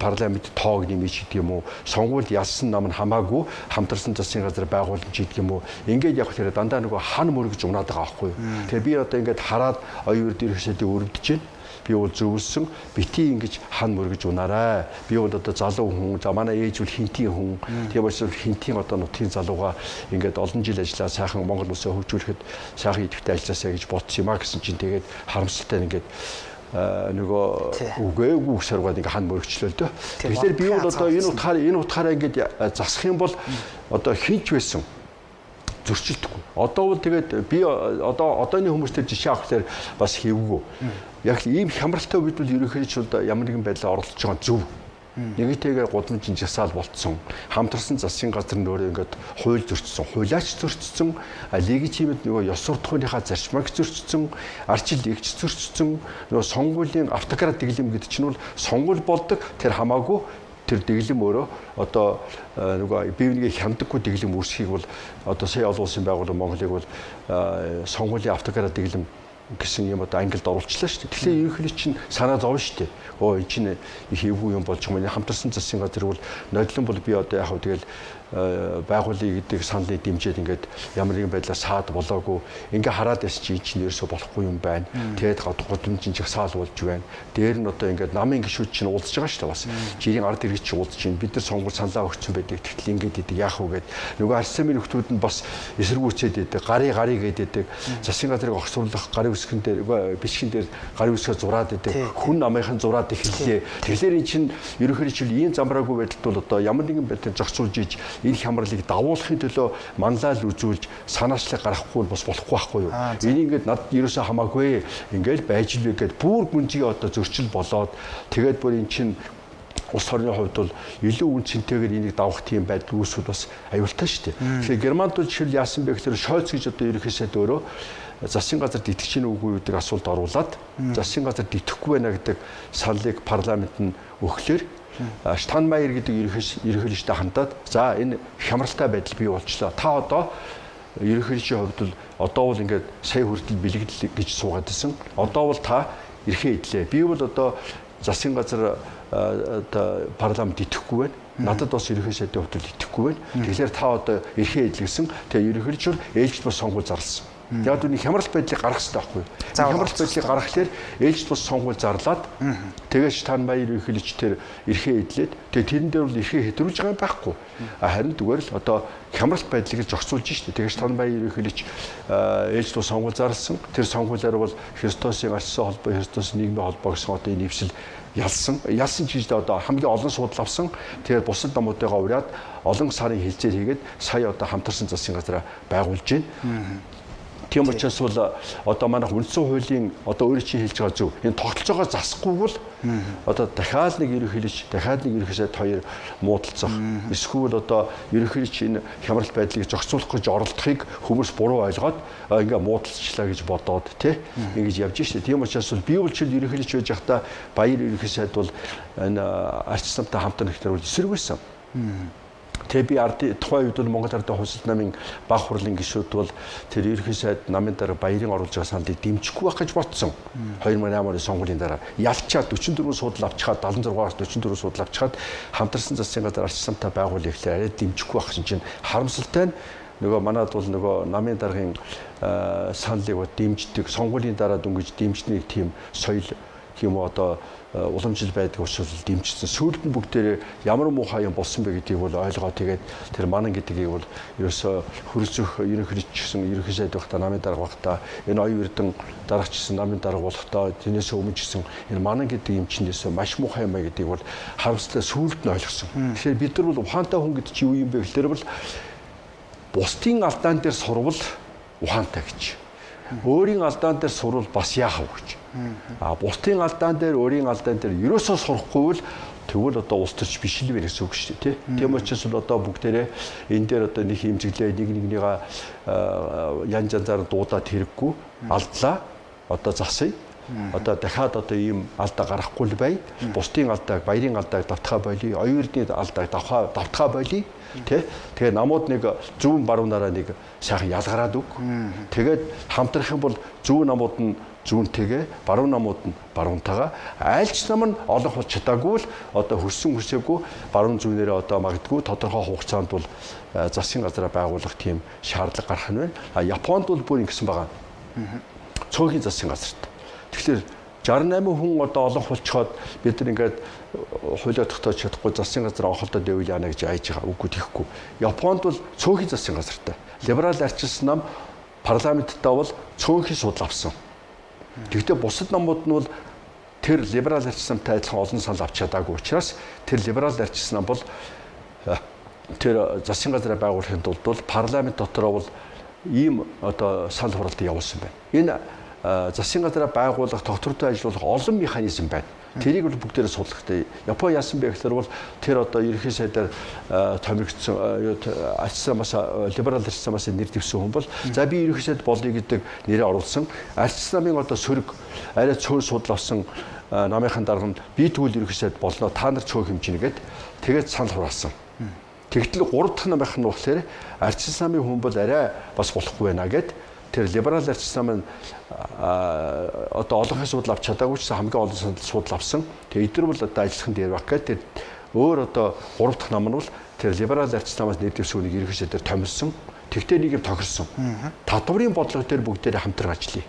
парламент тоог нэмэж гэдэг юм уу сонгуульд ялсан нам нь хамаагүй хамтарсан засгийн газар байгуулсан ч гэдэг юм уу ингээд явхлаар дандаа нөгөө хан мөргөж унаад байгаа байхгүй. Тэгээ би одоо ингээд хараад оюун эрдэнэ иргэшүүдийг өрөвдөж байна. Би бол зөвлөсөн бити ингэж хан мөргөж унаарай. Би бол одоо залуу хүн, за манай ээж бол хинтийн хүн. Тийм учраас хинтийн одоо нутгийн залууга ингээд олон жил ажиллаа сайхан Монгол улсаа хөгжүүлэхэд сайхан идэвхтэй ажилласаа гэж бодсон юм а гэсэн чинь тэгээд харамсалтай ингээд нөгөө үгээгүй саргаад ингээ хан мөрөгчлөө л дөө. Тэгэхээр би бол одоо энэ утгаараа ингээд засах юм бол одоо хинч байсан зөрчилдөхгүй. Одоо бол тэгээд би одооны хүмүүстэй жишээ авахлаар бас хийвгүй. Яг ийм хямралтай үед бол ерөнхийдөө ямар нэгэн байдлаар оролцож байгаа зөв. Нэгтэйгээр гудамжийн жагсаал болцсон. Хамтарсан засгийн газар нөрөө ингээд хууль зөрчсөн, хуулиач зөрчсөн, легитимэд нөгөө ёс суртахууныхаа зарчмыг зөрчсөн, арчил эгч зөрчсөн, нөгөө сонгуулийн автократ дэглэм гэдэг чинь бол сонгуул болдог тэр хамаагүй тэр дэглэм өөрөө одоо нөгөө бие биенийг хямдаггүй дэглэм үүсхийг бол одоо сая олон улсын байгууллага Монголыг бол сонгуулийн автократ дэглэм гэсэн юм одоо ангилд оруулчлаа шүү дээ. Тэгэхээр ерөнхийдөө чинь санаа зовно шүү дээ. Оо энэ чинь их эвгүй юм болж байгаа юм. Хамтарсан засгийн газар бол нодлон бол би одоо яг хав тэгэл байгуулъя гэдэг саналыг дэмжиж ингээд ямар нэгэн байдлаар саад болоогүй. Ингээ хараад байсан чи энэ чинь ерөөсө болохгүй юм байна. Тэгээд гудамжийн жагсаал болж байна. Дээр нь одоо ингээд намын гишүүд чинь уулзж байгаа шүү дээ бас. Жирийн ард иргэд чинь уулзж байна. Бид нар сонгуул саналаа өгсөн байдаг. Тэгтэл ингээд идэг яах вэ гэд. Нөгөө арсын минь хүмүүс нь бас эсэргүүцээд идэг. Гарыг гэдэг. Засгийн газрыг огцруулах гарын үсгэн дээр бичгэн дээр гарын үсгээ зураад идэг. Хүн намынхан зураад эхэллээ. Тэгэхээр эн чинь ерөнхийдөө чинь ийм замраагүй байдалд бол одоо ямар нэгэн байдлаар зогсуулж иж энэ хямралыг давуулахын төлөө манлайл үзүүлж санаачлаг гаргахгүй бол бас болохгүй байхгүй юу. Энийг ингээд над ерөөсөө хамаагүй ингээд байж л гээд бүр гүнзгий одоо зөрчил болоод тэгээд бүр эн чинь улс орны хувьд бол илүү үнцэнтэйгээр энийг давах тийм байдал үүсвэл бас аюултай шүү дээ. Тэгэхээр Германд бол жишээл яасан бэ гэхээр Шольц гэж одоо ерөнхийдөө өөрөө засгийн газарт итгэж чинь үгүй гэдэг асуулт оруулаад засгийн газарт итгэхгүй байна гэдэг саналыг парламент нь өгөхлөөр Штайнмайер гэдэг ерөнхийлөгчтэй хандаад за энэ хямралтай байдал бий болчлоо. Та одоо ерөнхийлөгчийн хувьд бол одоо бол ингээд сая хүртэл бэлэгдэл гэж суугаад байсан. Одоо бол та эрхээ идлээ. Би бол одоо засгийн газар одоо парламент итгэхгүй байна. Надад бас ерөнхий сайдын хувьд итгэхгүй байна. Тэгэхээр та одоо эрхээ идлгэсэн. Тэгээ ерөнхийлөгчөөр ээлжид бас сонгуул зарласан. Яг үүний хямрал байдлыг гаргах хэрэгтэй байхгүй юу? Хямрал байдлыг гаргахлаар ээлжид бас сонгуул зарлаад тэгээд Штайнмайер ерөнхийлөгчдөр эрхээ идлээд тэгээд тэрэн дээр бол эрхээ хэтрүүлж байгаа юм байхгүй. Харин зүгээр л одоо хямрал байдлыг зогсуулж штэ. Тэгээд Штайнмайер ерөнхийлөгч ээлжид бас сонгуул зарласан. Тэр сонгуулиар бол Христосын арчсан холбоо, Христосын нийгмийн холбоо гэсэн одоо энэ нэвсэл ялсан ч гэсэн одоо хамгийн олон судал авсан. Тэгээд бусад намуудыгаа ураад олон сарын хилцээр хийгээд сая одоо хамтарсан засгийн газараа байгуулж байна. Тийм учраас бол одоо манайх үндсэн хуулийн одоо өөрөө чинь хэлж байгаа зөв. Энэ тогтолцоогоо засахгүй бол одоо дахиад нэг ерөнхийлөгч, дахиад нэг ерөнхий сайд хоёр муудалцах. Эсвэл одоо ерөнхийлөгч энэ хямрал байдлыг зохицуулах гэж оролдохыг хүмүүс буруу ойлгоод ингээ муудалцчлаа гэж бодоод тий ингэж явж штэ. Тийм учраас бол би бол чил ерөнхийлөгч байж байхдаа баяр ерөнхий сайд бол энэ арч самтай хамтан ихтэй бол эсэргүүцсэн. Тэгээ би тухайн үед бол Монгол Ардын хувьсалт намын баг хурлын гишүүд бол тэр ерөнхий сайд намын дараа баярын оруулж байгаа саналыг дэмжихгүй байх гэж бодсон. 2008 оны сонгуулийн дараа ялчаад 44 судал авчихад 76-аас 44 судал авчихад хамтарсан засгийн газар арч самтай байгуулъя гэхээр арай дэмжихгүй байх чинь харамсалтай нь нөгөө манад бол нөгөө намын даргын саналыг дэмждэг сонгуулийн дараа дүнгиж дэмждэг тийм соёл тийм одоо уламжил байдаг учраас дэмжсэн. Сүүлд нь бүгдээрээ ямар муухай юм болсон бэ гэдгийг бол ойлгоо. Тэгээд тэр манан гэдгийг бол ерөөсө хөрөлцөх ерөнхийлөгч гэсэн ерөнхий сайд багтаа намын дарга багтаа энэ оюун эрдэн дарагчсан намын дарга болохдоо тэрнээс өмнө гэсэн энэ манан гэдэг юм чинээс маш муухай юм ба гэдгийг бол харамсалтай сүүлд нь ойлгосон. Тэгэхээр бид нар бол ухаантай хүн гэдэг чинь юу юм бэ гэхээр бол бусдын алдаан дээр сурвал ухаантай гэж. Өөрийн алдаан дээр сурвал бас яах вэ гэж. Бусдын алдаан дээр өөрийн алдаан дээр ерөөсөө сурахгүй бол тэгвэл одоо улс төрч биш л байх гэсэн үг шүү дээ. Тийм учраас бол одоо бүгдээрээ энэ дээр одоо нэг хэмжиглээ нэг нэгнийгаа янз янзаар дуудаад хэрэггүй алдлаа одоо засъя. Одоо дахиад одоо ийм алдаа гарахгүй л бай. Бусдын алдааг, баярын алдааг давтахаа болий, оюун эрдний алдааг давтахаа болий. Тэгээ намууд нэг зүүн баруунаараа нэг сайхан ялгараад өг. Тэгээд хамтрах юм бол зүүн намууд нь зүүнтэйгээ, баруун намууд нь баруунтайгаа айлч нам нь олон хол чадаагүй л одоо хүсээгүй баруун зүүнээрээ одоо магадгүй тодорхой хугацаанд бол засгийн газараа байгуулах тийм шаардлага гарах нь байна. Японд бол бүр ингэсэн байгаа. Цөөхөн засгийн газарт. Тэгэхээр 68 хүн одоо олон хулчхоод бид нар ингээд хуулиа тогтоож чадахгүй засгийн газар онхолдоо дэвэл яана гэж айж байгаа. Үгүй тийхгүй. Японд бол цөөхөн засгийн газартай. Либерал арчилсан нам парламенттай бол цөөхөн судал авсан. Гэхдээ бусад намууд нь бол тэр либерал арчилсантай адилхан олон санал авч чадаагүй учраас тэр либерал арчилсан нам бол тэр засгийн газараа байгуулахын тулд бол парламент дотороо бол ийм одоо санал хураалтыг явуулсан байна. Энэ засгийн газараа байгуулах тогтвортой ажиллуулах олон механизм байна. Тэрийг бол бүгдээрээ судлах хэрэгтэй. Япон яасан бэ гэхээр бол тэр одоо ерөнхий сайдаар томирогдсон альцсамаас либерал альцсамаас нэр дэвсэн хүн бол за би ерөнхий сайд болъё гэдэг нэрээ оруулсан. Альцсамын одоо сөрөг арай цөөн судлавсан намынхан дарга нь би тэгвэл ерөнхий сайд болно. Та нар цөөн хэмжинэ гэд тэгээд санал хураасан. Тэгтэл 3 дахь намынх нь болохоор альцсамын хүн бол арай бас болохгүй байна гэд тэр либерал альцсам нь одоо олон асуудал авч чадаагүй ч хамгийн олон асуудал авсан. Тэгээ эдгээр бол одоо ажиллахын дээр баг гэдэг өөр одоо 3 дахь нам нь бол тэр либерал альцсамаас нэр дэвсэн үнийг ерөнхий сайдаар томилсон. Тэгтээ нэг юм тохирсон. Татврын бодлого дээр бүгдээрээ хамтран ажиллая.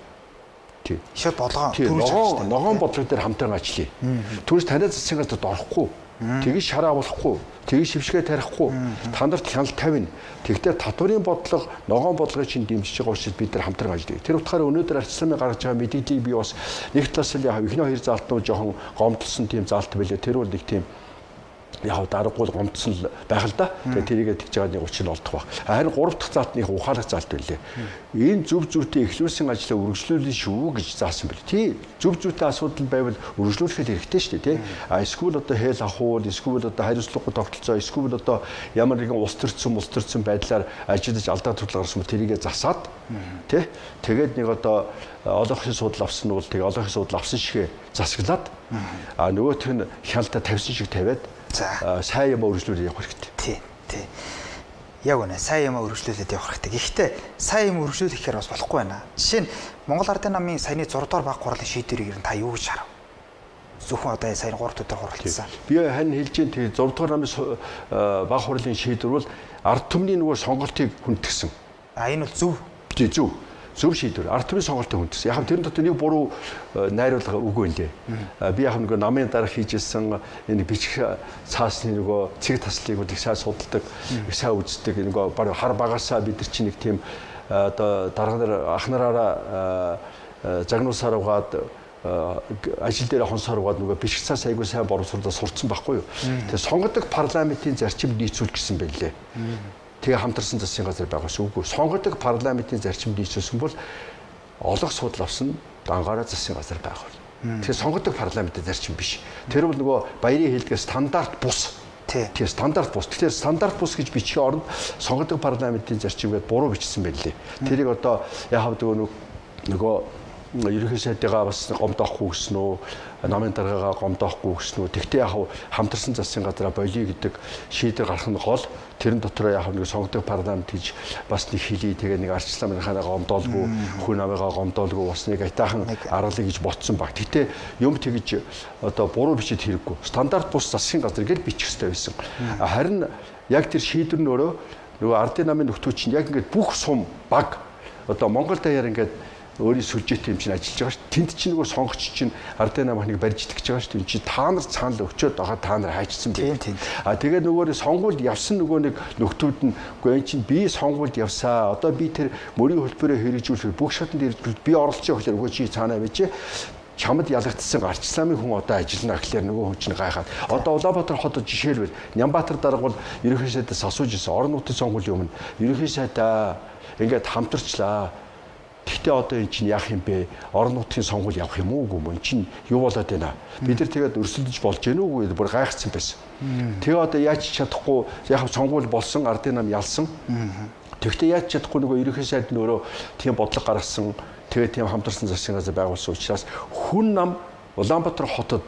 Тий. Шууд бодлого төрүүлж ногоон бодлого дээр хамтран ажиллая. Түүнээс танай засгийн газарт орохгүй. Тэгж шараа болохгүй. Тэгж шившгээ тарихгүй. Та нарт хяналт тавина. Тэгтээ татврын бодлого, ногоон бодлогыг чинь дэмжиж байгаа учраас бид нар хамтран ажиллая. Тэр утгаараа өнөөдөр альцсамын гаргаж байгаа мэдээллийг би бас нэг талаас нь яг ихнөө хоёр заалтнууд жоохон гомдлсон тийм заалт байлээ. Тэр бол нэг тийм яг дараагүй гомдсон л байх л да. Тэгээ тэрийгээ тэгж байгаа нэг учир нь олдох баг. Харин 3 дахь заалт нь их ухаалаг заалт байлээ. Энэ зөв зүйтэй эхлүүлсэн ажлаа үргэлжлүүлнэ шүү гэж заасан бэл. Тий. Зөв зүйтэй асуудал байвал үргэлжлүүлэх хэрэгтэй шүү дээ, тий. А эсвэл одоо хэл ахуул, эсвэл одоо хариуцлагагүй тогтолцоо, эсвэл одоо ямар нэгэн улс төрсөн байдлаар ажиллаж алдаа турлага гарсан бол тэрийгээ засаад, тий. Тэгээд нэг одоо олонхын судал авсан нь бол тэгээ олонхын судал авсан шигээ засаглаад а нөгөөх нь хяналтаа тавьсан шиг тавиад за сайн юм өргөжлүүлээд явах хэрэгтэй. Тий. Яг үнэ сайн юм өргөжлүүлээд явах хэрэгтэй. Гэхдээ сайн юм өргөжлүүлэх гэхээр бас болохгүй байна. Жишээ нь Монгол Ардын намын саяны 6 дугаар баг хурлын шийдвэрийг та юу гэж харав? Зөвхөн одоо сая 3 дахь хурлцсан. Би хань хэлж дээ тэгээ 6 дугаар намын баг хурлын шийдвэр бол ард түмний нөгөө сонголтыг хүндгсэн. А энэ бол зөв. Тий зөв. Зөв шийдвэр. Ард түмний сонголтыг хүндгсэн. Яг тэр дотор нэг буруу найруулга үгүй нэ. Би яг нөгөө намын дарга хийжсэн энэ бичих цаасны нөгөө цэг таслыг их сайн судалдаг, их сайн үздэг. Нөгөө баг хар багасаа бид нар чинь нэг тийм одоо дарга нар ах нараараа загнуусаар угаад ажил дээр хонсоор угаад нөгөө бичих цаас айгуу сайн боромсролоо сурцсан байхгүй юу. Тэгээ сонгодог парламентын зарчим нийцүүл гэсэн байлээ. Тэгээ хамтарсан засгийн газар байгаас үгүй. Сонгодог парламентын зарчим нийцүүлсэн бол олох судал авсан дангаараа засгийн газар байх бол. Тэгээ сонгодог парламентын зарчим биш. Тэр бол нөгөө баярын хэлдгээр стандарт бус. Тий стандарт бус. Тэгэхээр стандарт бус гэж бичих оронд сонгодог парламентын зарчим гэдээ буруу бичсэн байлээ. Тэрийг одоо яг нөгөө ерөнхий сайдыгаа бас гомдоохгүй гэсэн үү, намын даргаагаа гомдоохгүй гэсэн үү. Тэгтээ яг хамтарсан засгийн газараа болиё гэдэг шийдвэр гарах нь гол. Тэрэн дотроо яг нэг сонгодог парламент гэж бас нэг хэлий тэгээ нэг арчлан ханаа гомдоолгүй, хүн намыгаа гомдоолгүй бас нэг айтаахан аргалыг гэж ботсон баг. Тэгтээ юм тэгж одоо буруу бичиж хэрэггүй. Стандарт бус засгийн газар гэж бичих хэрэгтэй байсан. Харин яг тэр шийдвэр нь нөгөө ардын намын нөхдөө чинь яг ингээд бүх сум баг одоо Монгол даяар ингээд өөрийн сүлжээтэй юм чинь ажиллаж байгаа ш. Тэнд чинь нөгөө сонгогч чинь ардын намыг барьж итгэж байгаа ш. Тэнд чинь та нар цаанал өчөөд байгаа та нар хайчсан байх. А тэгээ нөгөө сонгуульд явсан нөгөө нэг нөхдүүд нь үгүй энэ чинь би сонгуульд явсаа. Одоо би тэр мөрийн хөлбөрөө хэрэгжүүлэх бүх шатанд хэрэгжүүл би оролцож байгаа үгүй чи цаанаа байж чамд ялагдсан гарчламын хүн одоо ажиллана гэхлээр нөгөө хүн чинь гайхаад одоо Улаанбаатар хотод жишээлбэл Нямбатар дарга бол ерөнхий сайдаас асууж ирсэн орон нутгийн сонгуулийн өмнө ерөнхий сайдаа ингээд хамтарчлаа. Гэхдээ одоо эн чинь яах юм бэ? Орон нутгийн сонгуул явах юм уу үгүй юм. Эн чинь юу болоод байна? Бид нар тэгээд өрсөлдөж болж гэнэ үгүй бүр гайхацсан байсан. Тэгээ одоо яаж чадахгүй яг сонгуул болсон ардын нам ялсан. Тэгвэл яаж чадахгүй нөгөө ерөнхий сайд нь өөрөө тийм бодлого гаргасан. Тэгээ тийм хамтарсан засгийн газар байгуулсан учраас хүн нам Улаанбаатар хотод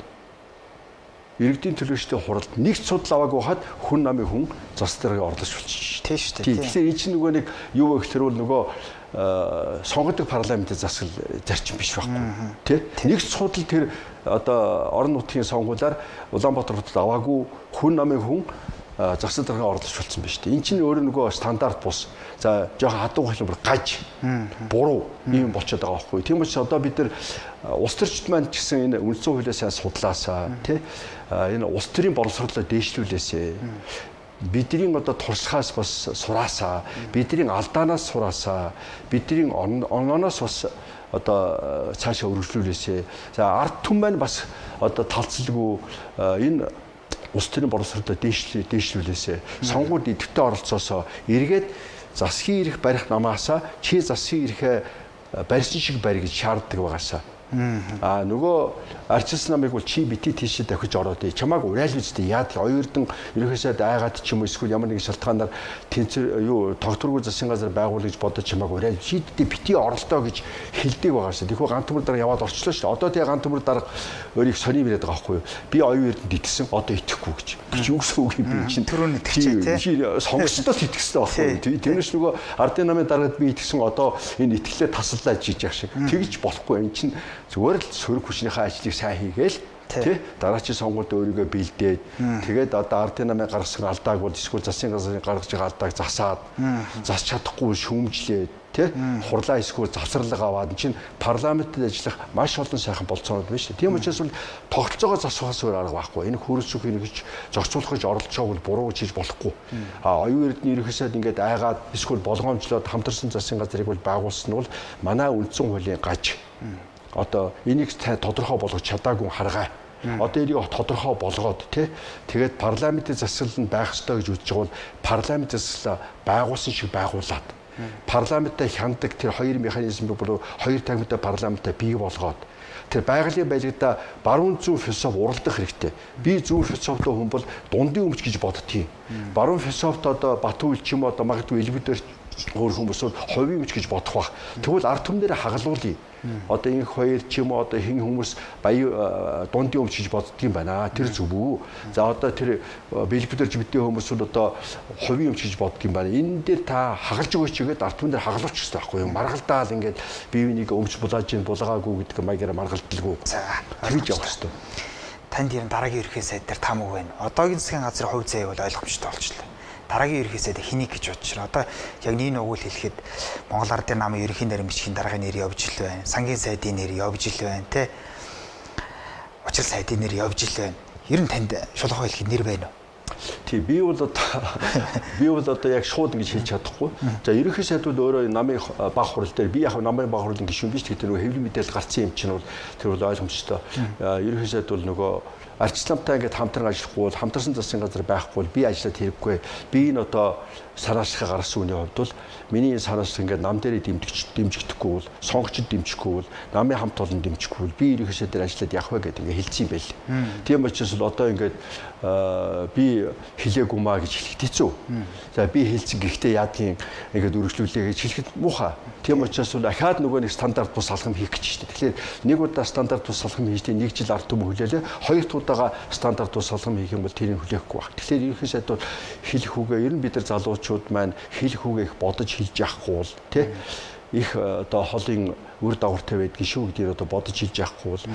иргэдийн төлөөлөлтийн хуралд нэг судал аваагүй хаад хүн намын хүн зас дээрээ орлож болчих. Тийм шүү дээ. Тэгэхээр энэ чинь нөгөө нэг юу вэ гэхээр нөгөө сонгодог парламентын засал зарчим биш байхгүй тий нэг судал тэр одоо орон нутгийн сонгуулиар Улаанбаатар хотод аваагүй хүн намын хүн засал дээрээ орлож болсон байна шүү дээ. Энэ чинь өөрөө нөгөө стандарт бус. За жоохон хадуу хөлбөр гаж буруу юм болчиход байгаа байхгүй. Тийм учраас одоо бид нар улс төрчд маань ч гэсэн энэ үндсэн хуулиа сайн судлаасаа тий энэ улс төрийн боловсролоо дээшлүүлээсэ. Бидний одоо туршлагаас бас сураасаа, бидний алдаанаас сураасаа, бидний ононоос бас одоо цаашаа өргөжлүүлээсэ. За ард түмэн маань бас одоо талцалгүй энэ улс төрийн боловсролоо дээшлүүлээсэ. Сонгуульд идэвхтэй оролцоосоо эргээд засгийн эрх барих намаасаа чи засгийн эрхээ барьсан шиг барь гэж шаарддаг байгаасаа. Нөгөө арчилсан намыг бол чи бити тийшээ давхиж ороод чамааг уриалж үзтээ яадаг оюурдан ерөөсөө айгаад ч юм уу эсвэл ямар нэгэн шалтгаанаар тэнцэр юу тогтворгүй засгийн газар байгуул гэж бодож чамааг уриалж шийддээ бити оролдоо гэж хэлдэг байгаа шээ. Тэгэхгүй ганц төмөр дараа яваад орчлоо шүү дээ. Одоо тэгээ ганц төмөр дараа өөрийг сони мэдээд байгаа байхгүй юу? Би оюурданд итгэсэн одоо итгэхгүй гэж. Би ч юу гэсэн үг юм бэ чинь түрүүн итгэжээ тий. Сонгогчдод итгэсэн байхгүй юу? Тэрнээс нөгөө ардын намын дараад би итгэсэн одоо энэ итгэлээ тасаллаа жиж яах шиг. Тэгж болохгүй энэ чинь зүгээр л сөрөг хүчнийхээ ажлыг сайн хийгээл тий дараачийн сонгуульд өөрийгөө бэлдээд тэгээд одоо ардын намын гаргасан алдааг бол эсвэл засгийн газрын гаргаж байгаа алдааг засаад засч чадахгүй шүүмжлээд тий хурлаа эсвэл завсралга аваад чинь парламентэд ажиллах маш олон сайхан болцоонууд байна шүү дээ. Тийм учраас бол тогтолцоогоо засахаас өөр арга байхгүй. Энэ хөрөлцөх ингэж зохицуулах гэж оролдож байгаа бол буруу гэж хийж болохгүй. Оюун эрдэнэ ерөнхийдөө ингээд айгаад эсвэл болгоомжлоод хамтарсан засгийн газрыг бол байгуулсан нь бол манай үндсэн хуулийн гаж. Одоо энийг тодорхой болгож чадаагүй харгаа. Одоо энийг тодорхой болгоод тэгээд парламентын засаглал нь байх ёстой гэж үзэж байгаа бол парламент засаглал байгуулсан шиг байгуулад парламенттай хяндаг тэр хоёр механизмыг бүр хоёр тагмтай парламенттай бий болгоод тэр байгалийн байлгадаа баруун зүүн философи уралдах хэрэгтэй. Би зүүн философтой хүн бол дундын өмч гэж боддгийг. Баруун философт одоо Батүйл ч юм уу одоо магадгүй элбэдэр өөр хүмүүс бол хувийн өмч гэж бодох бах. Тэгвэл ард түмнэрээ хагалуулъя. Одоо энэ хоёр ч юм уу одоо хин хүмүүс баян дундын өмч гэж боддөг юм байна. Тэр зөв үү? За одоо тэр бэлбэдэрж мэдээ хүмүүс бол одоо хувийн өмч гэж боддөг юм байна. Энэ дээр та хагалж өгөөч гэдэг ард түмнэр хагалууч гэсэн байхгүй юу? Маргалдаал ингээд бие биенийг өмч булааж ийн булгаагүй гэдэг маягаар маргалдалгүй. За тэгж явах хэрэгтэй. Танд ер нь дараагийн ерхий сайд дээр там үг байна. Одоогийн засгийн газрын хувь заяа бол ойлгомжтой болчихлоо. Дараагийн ерхий сайд хэнийг гэж бодож байна. Одоо яг нэг өгүүл хэлэхэд Монгол Ардын намын ерөнхий нарийн дараагийн нэр явж ил байна. Сангийн сайдын нэр явж ил байна те. Учир сайдын нэр явж ил байна. Ер нь танд шулуухай хэлэхэд нэр байна уу? Тий би бол одоо яг шууд ингэж хэлж чадахгүй. За ерөнхий сайд бол өөрөө намын баг хурал дээр би яг намын баг хурлын гишүүн биш гэхдээ нөгөө хэвлэл мэдээлэл гарсан юм чинь бол тэр бол ойлгомжтой. Ерөнхий сайд бол нөгөө арчилламтай ингээд хамтран ажиллахгүй бол хамтарсан засгийн газар байхгүй бол би ажиллаад хэрэггүй. Би энэ одоо санаачхаа гаргасан үний хувьд бол миний энэ санаач ингээд нам дээрээ дэмжигдэхгүй бол сонгогчд дэмжихгүй бол намын хамт олон дэмжихгүй бол би ерөнхий сайд дээр ажиллаад явах вэ гэдэг ингээд хэлсэн юм байл. Тийм учраас л одоо ингээд би хэлээгүй маа гэж хэлэхэд хэцүү. За би хэлсэн гэхдээ яадгийн ингээд үргэлжлүүлээ гэж хэлэхэд муухай. Тийм учраас бол ахаад нөгөө нэг стандарт бус салхам хийх гэж шүү дээ. Тэгэхээр нэг удаа стандарт бус салхам хийхдээ нэг жил ард түмэн хүлээлээ. Хоёр дахь удаага стандарт бус салхам хийх юм бол тэрийг хүлээхгүй баг. Тэгэхээр ерөнхий сайд бол хэлэх үгээ ер нь бид нар залуучууд маань хэлэх үгээ их бодож хэлж яахгүй бол тий их одоо холын үр дагавартай байдгийг шүү гэдгийг одоо бодож хэлж яахгүй бол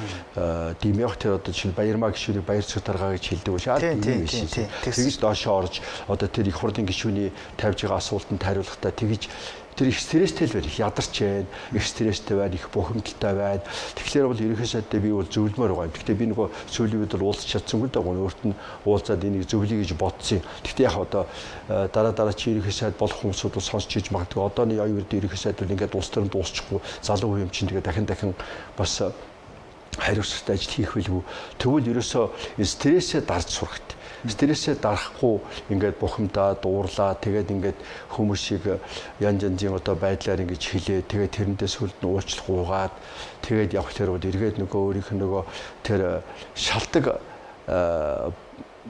Димёх тэр одоо жишээ Баярмаа гишүүнийг баяр цэцэргаа гэж хэлдэг бол шал тийм байсан. Тэгж доошоо орж одоо тэр их хурлын гишүүний тавьж байгаа асуултанд хариулахдаа тэгж тэр их стресстэй л байна, их ядарч байна, их стресстэй байна, их бухимдалтай байна. Тэгэхээр бол ерөнхий сайдтай би бол зөвлөмөр байгаа юм. Гэхдээ би нөгөө сүүлийн үед бол уулзч чадсангүй даа гоо өөрт нь уулзаад энийг зөвлөе гэж бодсон юм. Гэхдээ яг одоо дараа чи ерөнхий сайд болох хүмүүсүүд бол сонсч иж магадгүй. Одооны оюун эрдэнэ ерөнхий сайд бол ингээд улс төрөнд дуусчихгүй залуу юм чинь тэгээ дахин бас хариуцлагатай ажил хийх байлгүй. Тэгвэл ерөөсөө стрессээ дарж сурах хэрэгтэй. Стрессээ дарахгүй ингээд бухимдаа дуурлаа тэгээд ингээд хүмүүсийг янз янзын одоо байдлаар ингэж хилээ тэгээд тэрэндээ сүлд нь уучлах уугаад тэгээд явхлаар бол эргээд нөгөө өөрийнх нь нөгөө тэр шалтгаан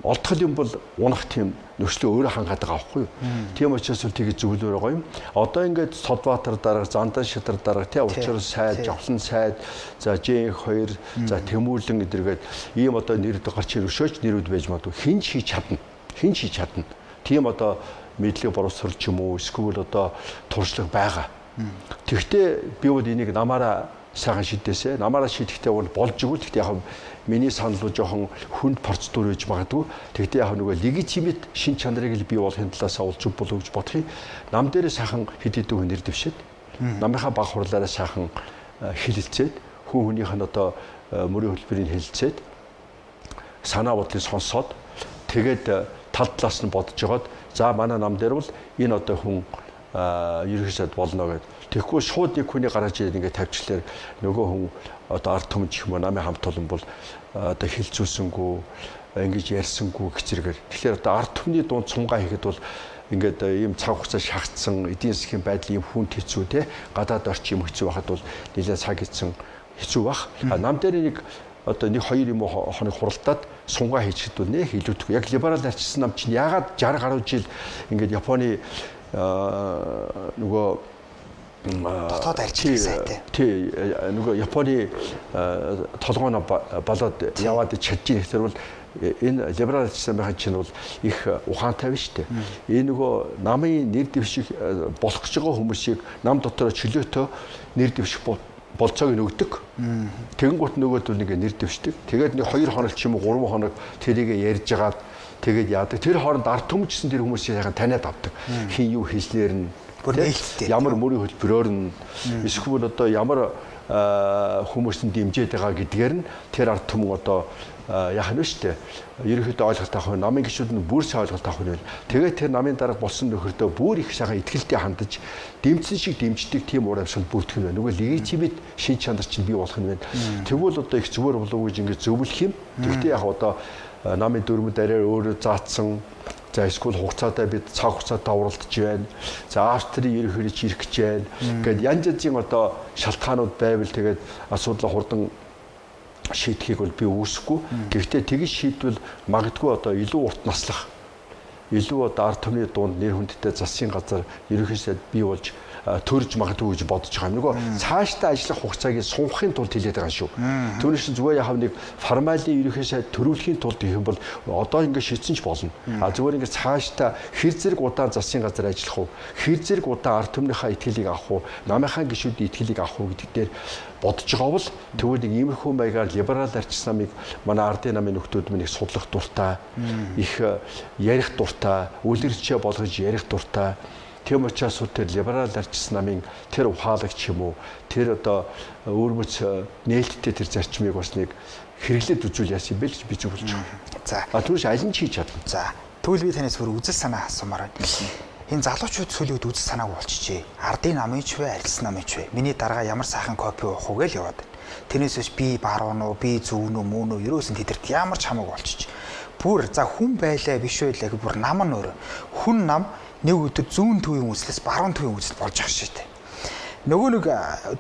олдох юм бол унах тийм нөхцөлөө өөрөө хангаад байгаа байхгүй юу. Тийм учраас л тэгээд зөвлөөр байгаа юм. Одоо ингээд Содбаатар дарга, Зандан Шидар дарга, тий учир сайд, Жавхлан сайд, за Ж2, за Тэмүүлэн гэдэргээд ийм одоо нэрүүд гарч ирвшөөч нэрүүд байж магадгүй. Хин ч хийж чадна. Тийм одоо мэдлэг боловсрол ч юм уу, эсвэл одоо туршлага байгаа. Тэгвэл би бол энийг намаараа сайхан шийдээсэ. Намаараа шийдэхдээ бол болж игэл. Тэгтээ яг миний санал бол жоохон хүнд процедур гэж магадгүй. Тэгтээ яг нөгөө легитимит шин чанарыг л бий болохын талаас олж болов гэж бодохыг нам дээрээ сайхан хэд хэдэн хүн нэр дэвшээд намынхаа баг хурлаараа сайхан хэлэлцээд хүн хүнийх нь одоо мөрийн хөтөлбөрийг хэлэлцээд санаа бодлыг сонсоод тэгээд тал талаас нь бодож жагаад за манай нам дээр бол энэ одоо хүн ерөнхий сайд болно гэдэг. Тэгэхгүй шууд нэг хүний гаргаж ирээд ингээд тавьчлаар нөгөө хүн одоо ард түмэн гэх юм уу намын хамт олон бол одоо хилцүүлсэнгүү ингэж ярьсангүй гэцэргээр. Тэгэхээр одоо ард түмний дунд цумгаа хийхэд бол ингээд ийм цаг хугацаа шаардсан эдийн засгийн байдал ийм хүнд хэцүү те гадаад орчин юм хэцүү байхад бол нэлээд цаг хийсэн хэцүү баг. Нам дээр нэг одоо 1-2 юм уу хоног хуралдаад сунгаа хийчихэд нэх илүүдэг. Яг либерал арчилсан нам чинь ягаад 60 гаруй жил ингээд Японы нөгөө дотоод арчилсан сайтай. Тий нөгөө Японы толгойн болоод яваад чадж ирэх зэрэг бол энэ либерал арчилсан байгаа чинь бол их ухаантай байна шүү дээ. Энэ нөгөө намын нэр дэвших болох гэж байгаа хүмүүсийг нам дотор чөлөөтөө нэр дэвших болцоог нөгдөг. Тэгэнгუთ нөгөөд нэг нэр дэвшдэг. Тэгээд нэг 2 хоног ч юм уу 3 хоног тэрийг ярьж агаад тэгээд яадаг. Тэр хооронд ард түмжсэн тэр хүмүүсийн яхан таниад авдаг. Хин юу хэлснээр нь ямар мөрийн хөтөлбөрөөр нь эсвэл одоо ямар хүмүүсийн дэмжиж байгаа гэдгээр нь тэр ард түмэн одоо яах нь вэ штэ. Ерөнхийдөө ойлголт авах нь намын гишүүд нь бүр сайн ойлголт авах нь. Тэгээд тэр намын дарга болсон нөхөртөө бүр их сайхан ихтгэлтэй хандаж дэмжсэн шиг дэмждэг тийм уур амьсгал бүрдэх нь байна. Нөгөө легитимит шин чанар чинь бий болох нь байна. Тэгвэл одоо их зүгээр болов уу гэж ингэж зөвлөх юм. Тэгвэл яг одоо намын дөрмөд арай өөрөө заацсан. За эсвэл хугацаатай бид цаг хугацаатай уралдаж байна. За Австрийн ерөнхийдөө ирэх гэж байна. Гэт янз янзын одоо шалтгаанууд байвал тэгээд асуудлаа хурдан шийдэхийг бол би үүсэхгүй. Гэхдээ тэгж шийдвэл магадгүй одоо илүү урт наслах, илүү одоо ард түмний дунд нэр хүндтэй засгийн газар ерөнхийдөө бий болж төрж магадгүй гэж бодож байгаа юм. Нөгөө цаашдаа ажиллах хугацааг сунгахын тулд хэлээд байгаа шүү. Түүнээс зүгээр яхав нэг формалийн ерөнхийдөө төрүүлэхийн тулд гэх юм бол одоо ингэ шийдсэн ч болно. А зүгээр ингэ цаашдаа хэр зэрэг удаан засгийн газар ажиллах уу? Хэр зэрэг удаан ард түмнийхээ итгэлийг авах уу? Намынхаа гишүүдийн итгэлийг авах уу гэдэг дээр бодож байгаа бол тэгвэл нэг иймэрхүү маягаар либерал арчилсан намыг манай ардын намын нөхдүүд минь их судлах дуртай, их ярих дуртай, үлгэрчээ болгож ярих дуртай. Тийм учраас тэр либерал арчилсан намын тэр ухаалагч юм уу, тэр одоо өөрмөц нээлттэй тэр зарчмыг бас нэг хэрэглээд үзүүл яасан юм бэ гэж би зөвлөж байгаа. За. Түүнээс аль нь хийж чадна. За. Тэгвэл би танаас бүр үзэл санаа асуумаар байна. Энэ залуучууд сүлүүд үзэл санааг болчихжээ. Ардын намын ч вэ, арчилсан намын ч вэ. Миний дарга ямар сайхан копи уух уу гэж яваад байна. Тэрнээсээс би баруун уу, би зүүн үү, мөн үү, ерөөсөн тэдэрт ямар ч хамаагүй болчихж. Бүр за хүн байлаа биш байлаа гэх бүр нам нь өөрөө. Хүн нам нэг өдөр зүүн төвийн үзлээс баруун төвийн үзэл болж ах шээ. Нөгөө нэг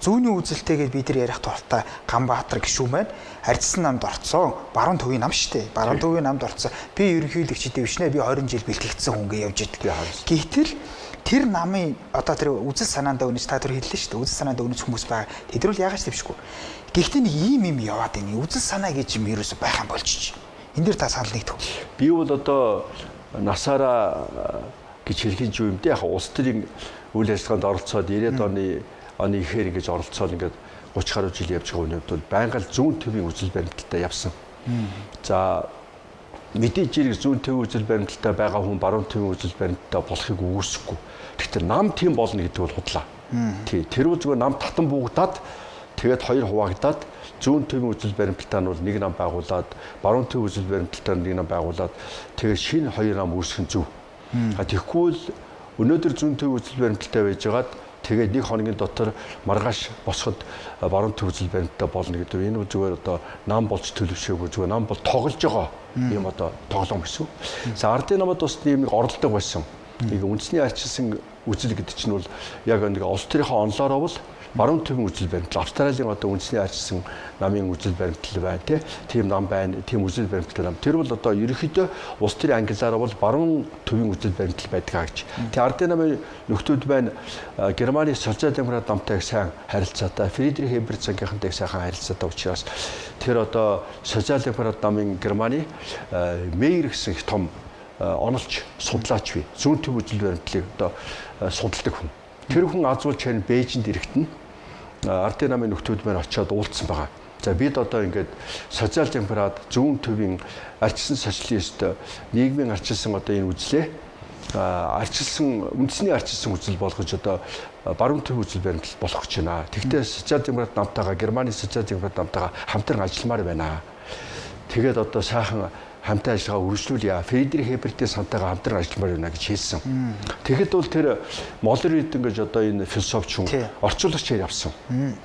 зүүнний үзэлтэйгээ бид нар ярих туфтаа Ганбаатар гişүү маань арчилсан намд орцсон. Баруун төвийн нам шүү дээ. Баруун төвийн намд орцсон. Би ерөнхийлөгчтэй бишнэ. Би 20 жил бэлтгэгдсэн хүн гээ явж идэг. Гэтэл тэр намын одоо тэр үзэл санаандаа үнэж та тэр хэллээ шүү дээ. Үзэл санаандаа үнэж хүмүүс байгаа. Тэдрүүл яагаад ч дэвшгүй. Гэхдээ нэг ийм яваад байна. Үзэл санаа гэж юм ерөөсөй байхan болчих. Энд дэр та санал нэгдэх. Би бол одоо насаараа гэж хэлхийн ч юм дээ. Яг улс төрийн үйл ажиллагаанд оролцоод 90-ад оны ихээр ингэж оролцоод ингээд 30 гаруй жил явж байгаа үед бол байнга л зүүн төвийн үзэл баримталтай явсан. За мэдээж зэрэг зүүн төвийн үзэл баримталтай байгаа хүн баруун төвийн үзэл баримталтай болохыг үүсэхгүй. Гэхдээ нам тийм болно гэдэг бол худлаа. Тий, тэр үл зүгээр нам татан буугдаад тэгээд хоёр хуваагдаад зүүн төвийн үзэл баримталтай нь бол нэг нам байгуулад баруун төвийн үзэл баримталтай нэг нам байгуулад тэгээд шинэ хоёр нам үүсгэх нь зөв. Тэгэхгүй л өнөөдөр зүүн төвийн үзэл баримталтай байжгаад тэгээд нэг хоногийн дотор маргааш босоход баруун төв үзэл баримттай болно гэдэг. Энэ бол зүгээр одоо нам болж төлөвшөөгүй зүгээр нам бол тоглож байгаа юм одоо тоглоом гэсэн. За ардын намад бас нэг оролдог байсан. Нэг үндэсний арчилсан үзэл гэдэг чинь бол яг нэг улс төрийнхөө онлоороо бол баруун төвийн үзэл баримтал Австралийн одоо үндэсний арчилсан намын үзэл баримтал байна тийм нам байна тийм үзэл баримтал нам тэр бол одоо ерөнхийдөө улс төрийн англиараа бол баруун төвийн үзэл баримтал байдаг гэж. Тэгээ ардын намын нөхдүүд байна Германы социал-демократ намтай сайн харилцаатай Фридрих Эберцангийнхантай сайхан харилцаатай учраас тэр одоо социал-демократ намын Германы Мейер гэсэн их том онолч судлаач бий. Зүүн төв үзэл баримтлыг одоо судалдаг хүн. Тэр хүн азуулж харин Бээжинд ирэхэд нь ардын намын нөхдүүд маань очиод уулзсан байгаа. За бид одоо ингээд социал-демократ зүүн төвийн арчилсан социалист нийгмийн арчилсан одоо энэ үзлээ арчилсан үндэсний арчилсан үзэл болгож одоо баруун төв үзэл баримтал болох гэж байна. Тэгвэл социал-демократ намтайгаа Германы социал-демократ намтайгаа хамтран ажилламаар байна. Тэгээд одоо сайхан хамтан ажиллагаа үргэлжлүүлье. Фридрих Эбертийн сантайгаа хамтран ажилламаар байна гэж хэлсэн. Тэгэхэд бол тэр Моллер Эрдэнэ гэж одоо энэ философч хүн орчуулагчээр явсан.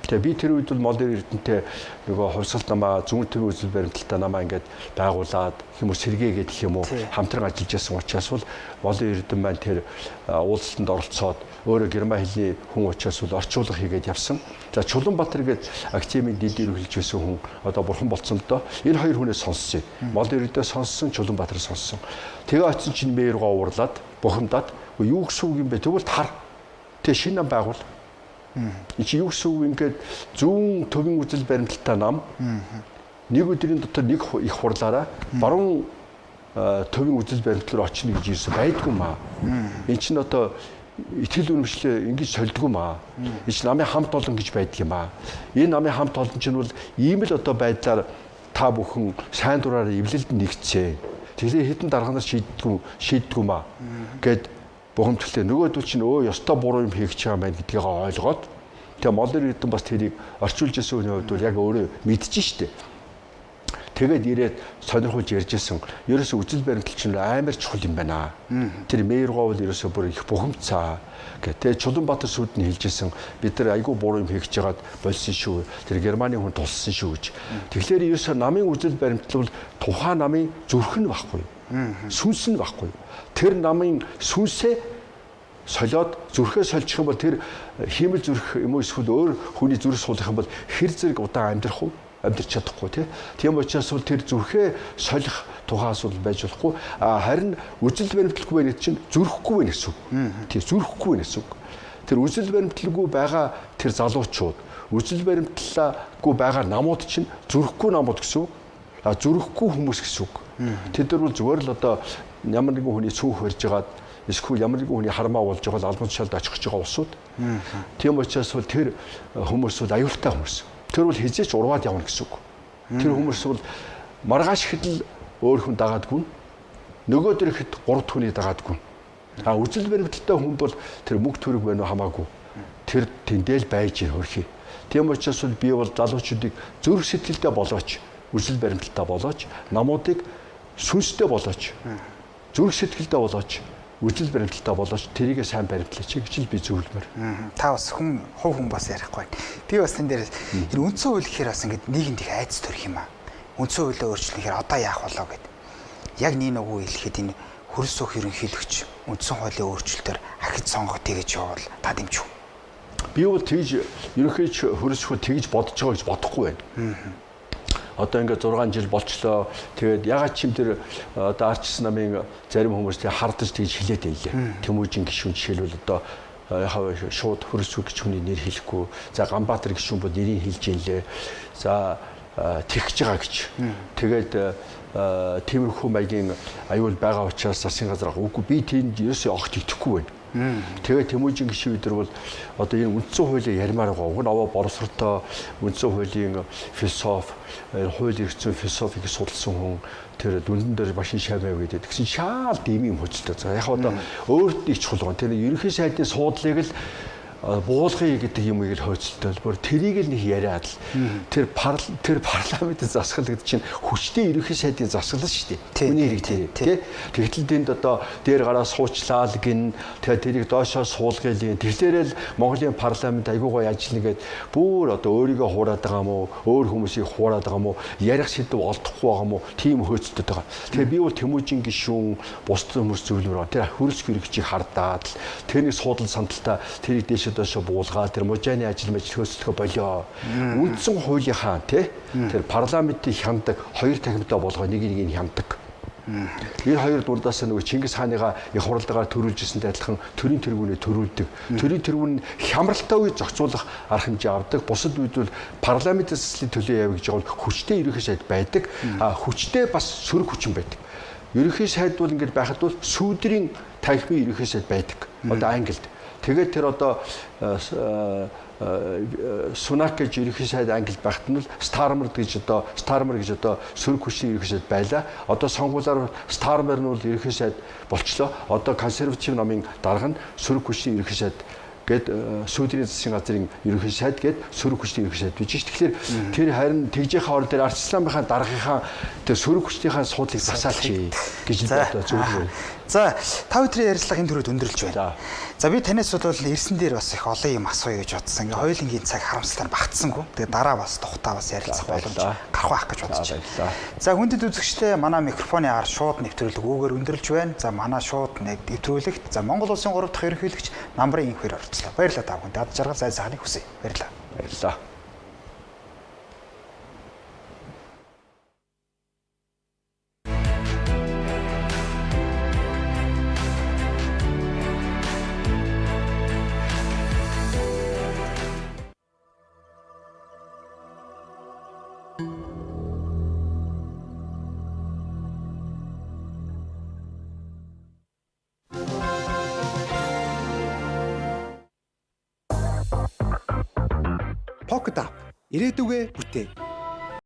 Тэгээ би тэр үед бол Моллер Эрдэнэтэй нөгөө хувьсгалт намаа зүүн төвийн үзэл баримталтай намаа ингээд байгуулад юм уу сэргээгээд гэх юм уу хамтран ажиллаж байсан учраас бол Моллер Эрдэнэ маань тэр уулзалтанд оролцоод өөрөө герман хэлний хүн учраас бол орчуулга хийгээд явсан. За Чулуунбаатар гээд академийн дидээр хэлж байсан хүн одоо бурхан болсон л доо. Энэ хоёр хүнээс сонссон. Моллер Эрдэнэ сонссон, Чулуунбаатар сонссон. Тэгээ очсон чинь мэй руугаа уурлаад бухимдаад юу гэсэн үг юм бэ? Тэгвэл тар. Тэг шинэ нам байгуул. Энэ чи юу гэсэн үг ингээд зүүн төвийн үзэл баримталтай нам. Нэг өдрийн дотор нэг их хурлаараа баруун төвийн үзэл баримтлал очно гэж ирсэн байдгүй маа. Энд чинь одоо итгэл үнэмшлээ ингэж сольдгүй маа. Энэ чинь намын хамт олон гэж байдаг юм аа. Энэ намын хамт олон чинь бол ийм л одоо байдлаар та бүхэн сайн дураараа эвлэлд нэгцээ. Тэгэхээр хэдэн дарганаас шийддэггүй маа гэд бухимдалтай нөгөөдөл чинь ёстой буруу юм хийх гэж байгаа маань гэдгийг ойлгоод тэгээ Моллер Эрдэнэ бас тэрийг орчуулж ирсэн хүний хувьд бол яг өөрөө мэдчихэж штэ. Тэгээд ирээд сонирхолж ярьжсэн. Ерөөсө үзэл баримтал чинь амар чухал юм байна. Тэр мэргоо бол ерөөсө бүр их бухимдцаа гэх. Тэгээд Чулуунбаатар сүйд нь хэлжсэн. Бид нар айгүй буруу юм хийж жагаад болсон шүү. Тэр Германы хүн тулсан шүү гэж. Тэгэхээр ерөөсө намын үзэл баримтал бол тухайн намын зүрх нь баггүй. Сүнс нь баггүй. Тэр намын сүнсээ солиод зүрхээ сольчих юм бол тэр хиймэл зүрх юм уу эсвэл өөр хүний зүрх суулгах юм бол хэр зэрэг удаан амьдрч чадахгүй тийм учраас бол тэр зүрхээ солих тухаас бол байж болохгүй харин үзэл баримтлалгүй байх чинь зүрхгүй байх гэсэн үг. Тийм зүрхгүй байх гэсэн үг. Тэр үзэл баримтлалгүй байгаа тэр залуучууд үзэл баримтлалгүй байгаа намууд чинь зүрхгүй намууд гэсэн үг. Зүрхгүй хүмүүс гэсэн үг. Тэд нар бол зүгээр л одоо ямар нэгэн хүний цүнх барьж байгаад эсвэл ямар нэгэн хүний хармаа болж байгаа албан тушаалд очих гэж байгаа улсууд. Тийм учраас бол тэр хүмүүс бол аюултай хүмүүс. Тэр бол хизээч урваад явна гэсэн үг. Тэр хүмүүс бол маргааш ихэд л өөр хүн дагаадгүй. Нөгөө дөр ихэд 3 хүний дагаадгүй. Үзэл баримталтай хүн бол тэр мөнгө төрөг байна уу хамаагүй. Тэр тэндэл байж хөрхий. Тийм учраас бол би бол залуучуудыг зүрх сэтгэлдээ болооч, үзэл баримталтай болооч, намуудыг сүнстэй болооч, зүрх сэтгэлдээ болооч, үзэл баримталтай болооч тэрийгээ сайн баримтлаач гэж л би зөвлөмөр. Та бас хувь хүн бас ярихгүй. Би бас тэн дээр энэ үндсэн хууль гэхээр бас ингээд нийгэмд их айц төрөх юм аа. Үндсэн хуулиа өөрчлөхөөр одоо яах болоо гэд. Яг нэг үгүй хэлэхэд энэ хөрс сөх ерөнхийлөгч үндсэн хуулийн өөрчлөлтөөр ахиж сонгох тэгэж явал та дэмжих. Би бол тэгж ерөнхийч хөрсөхөд тэгж бодож байгаа гэж бодохгүй байна. Одоо ингээд 6 жил болчлоо. Тэгээд ягаад ч юм тэр одоо арчсан намын зарим хүмүүс тэг хардаж тэгж хилээд байлээ. Тэмүүжин гишүүн жишээлбэл одоо яхаа шууд хөрсөг гэж хүний нэр хэлэхгүй. За Ганбаатар гишүүн бол нэрийг хэлж инлээ. За тэгж байгаа гэж. Тэгээд тиймэрхүү маягийн аюул байгаа учраас засгийн газар үгүй би тэнд ерөөсөө огт итгэхгүй байна. Тэгээд Тэмүүжин гишүүн өдр бол одоо энэ үндсэн хуулийн ярмаар байгаа. Уг нь аваа боромсортой үндсэн хуулийн философи, хууль эрхцэн философиг судалсан хүн тэр дүндэн дээр машин шаваа гэдэг. Тэгсэн шаал дэмий юм хөцөлтэй. За яг одоо өөрт нь их чухал гоо. Тэр ерөнхий сайдын суудлыг л буулгая гэдэг юмыг л хөөцөлтөл бүр тэрийг л нэг яриад л тэр парламентын засаглалд чинь хүчтэй ерөнхий сайдын засаглал шүү дээ. Хүний хэрэг тий. Тэгтэл тэнд одоо дээр гараа суучлаа л гин тэгээ тэрийг доошоо суулгая л. Тэгэхээр л Монголын парламент айгуугой ажиллана гэд бүр одоо өөрийгөө хуураад байгаа мó өөр хүмүүсийг хуураад байгаа мó ярих сэдв олдохгүй байгаа мó тийм хөөцөлтөд байгаа. Тэгээ би бол Тэмүүжин гишүүн бусд хүмүүс зөвлөмөр тэр хөрс хэрэгчийг хардаад л тэрний суудал сандалтаа тэрийг дээш дэшо буулгаа тэр мужааны ажил хөсөлгөө болио. Үндсэн хуулийнхаа тэр парламентыг хяндаг хоёр тахимтай болгоо нэг хяндаг. Энэ хоёр дундаас нөгөө Чингис хааныгаа их хуралдаагаар төрүүлжсэнтэй адилхан төрийн тэргүүнээ төрүүлдэг. Төрийн тэргүүн хямралтай үед зохицуулах арга хэмжээ авдаг. Бусад үед бол парламентын төслийн төлөө явж байгаа бол хүчтэй ерөнхий сайд байдаг. Хүчтэй бас сөрөг хүчин байдаг. Ерөнхий сайд бол ингэж байхад бол сүүдрийн танхимын ерөнхий сайд байдаг. Одоо Англид. Тэгээд тэр одоо Сунак гэж ерөнхий сайд Англид байхад нь Стармер гэж одоо сөрөг хүчний ерөнхий сайд байлаа. Одоо сонгуулиар Стармер нь бол ерөнхий сайд болчлоо. Одоо консерватив намын дарга нь сөрөг хүчний ерөнхий сайд гээд сүүлийн засгийн газрын ерөнхий сайд гээд сөрөг хүчний ерөнхий сайд бийж ш. Тэгэхээр тэр харин тэгжийнхаа орон дээр ард исламынхаа даргынхаа тэр сөрөг хүчнийхээ суудлыг басаалч гэж бодож зөвлөв. За та бүхний ярилцлага энэ төрөд өндөрлж байна. За би танаас бол ирсэн дээр бас их олон юм асууя гэж бодсон. Ингээ хоёулынгийн цаг харамсалтай багтсангүй. Тэгээ дараа бас тухтаа бас ярилцах боломж гарах байх гэж бодож байна. За хүндэт үзэгчтэй манай микрофоны ар шууд нэвтрүүлэг үүгээр өндөрлж байна. За манай шууд нэвтрүүлэгт за Монгол улсын 3 дахь ерөнхийлөгч намрын инхээр оролцлоо. Баярлалаа та бүхэнд. Ад жаргал сайн сайхныг хүсье. Баярлалаа. Баярлалаа. Pocket App ирээдүгэ бүтээн.